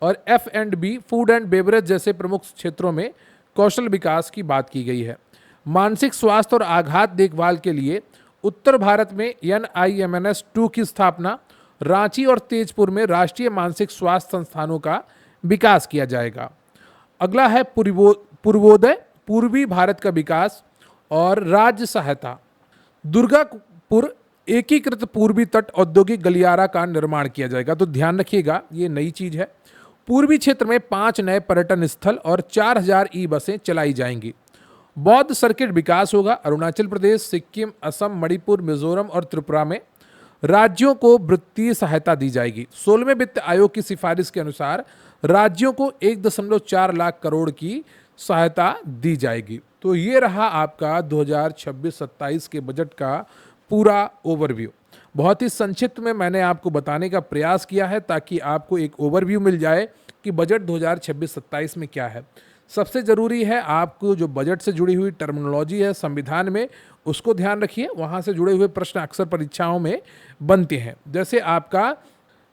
और एफ&बी, फूड एंड बेवरेज जैसे प्रमुख क्षेत्रों में कौशल विकास की बात की गई है। मानसिक स्वास्थ्य और आघात देखभाल के लिए उत्तर भारत में NIMNS 2 की स्थापना, रांची और तेजपुर में राष्ट्रीय मानसिक स्वास्थ्य संस्थानों का विकास किया जाएगा। अगला है पूर्वोदय, पूर्वी भारत का विकास और राज्य सहायता। दुर्गापुर एकीकृत पूर्वी तट औद्योगिक गलियारा का निर्माण किया जाएगा। तो ध्यान रखिएगा, ये नई चीज है। पूर्वी क्षेत्र में 5 नए पर्यटन स्थल और 4000 ई बसें चलाई जाएंगी। बौद्ध सर्किट विकास होगा। अरुणाचल प्रदेश, सिक्किम, असम, मणिपुर, मिजोरम और त्रिपुरा में राज्यों को वित्तीय सहायता दी जाएगी। 16वें वित्त आयोग की सिफारिश के अनुसार राज्यों को 1.4 लाख करोड़ की सहायता दी जाएगी। तो ये रहा आपका 2026-27 के बजट का पूरा ओवरव्यू। बहुत ही संक्षिप्त में मैंने आपको बताने का प्रयास किया है ताकि आपको एक ओवरव्यू मिल जाए कि बजट 2026-27 में क्या है। सबसे ज़रूरी है आपको जो बजट से जुड़ी हुई टर्मिनोलॉजी है संविधान में, उसको ध्यान रखिए। वहाँ से जुड़े हुए प्रश्न अक्सर परीक्षाओं में बनते हैं। जैसे आपका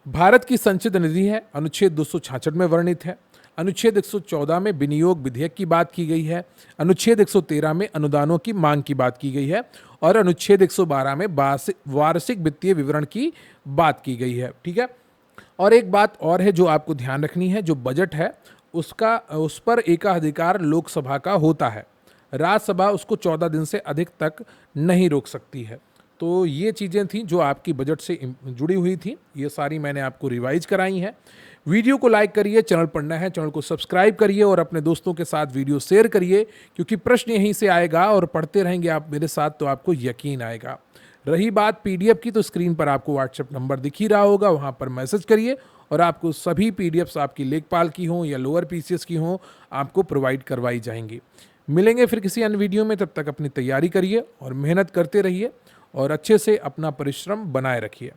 भारत की संचित निधि है, अनुच्छेद 266 में वर्णित है। अनुच्छेद 114 में विनियोग विधेयक की बात की गई है। अनुच्छेद 113 में अनुदानों की मांग की बात की गई है और अनुच्छेद 112 में वार्षिक वित्तीय विवरण की बात की गई है। ठीक है। और एक बात और है जो आपको ध्यान रखनी है, जो बजट है उस पर एकाधिकार लोकसभा का होता है। राज्यसभा उसको 14 दिन से अधिक तक नहीं रोक सकती है। तो ये चीज़ें थी जो आपकी बजट से जुड़ी हुई थी, ये सारी मैंने आपको रिवाइज कराई हैं। वीडियो को लाइक करिए, चैनल पर नए हैं चैनल को सब्सक्राइब करिए और अपने दोस्तों के साथ वीडियो शेयर करिए, क्योंकि प्रश्न यहीं से आएगा और पढ़ते रहेंगे आप मेरे साथ तो आपको यकीन आएगा। रही बात पीडीएफ की, तो स्क्रीन पर आपको व्हाट्सएप नंबर दिख ही रहा होगा, वहाँ पर मैसेज करिए और आपको सभी पीडीएफ्स आपकी लेखपाल की हों या लोअर पीसीएस की हों, आपको प्रोवाइड करवाई जाएंगी। मिलेंगे फिर किसी अन्य वीडियो में, तब तक अपनी तैयारी करिए और मेहनत करते रहिए और अच्छे से अपना परिश्रम बनाए रखिए।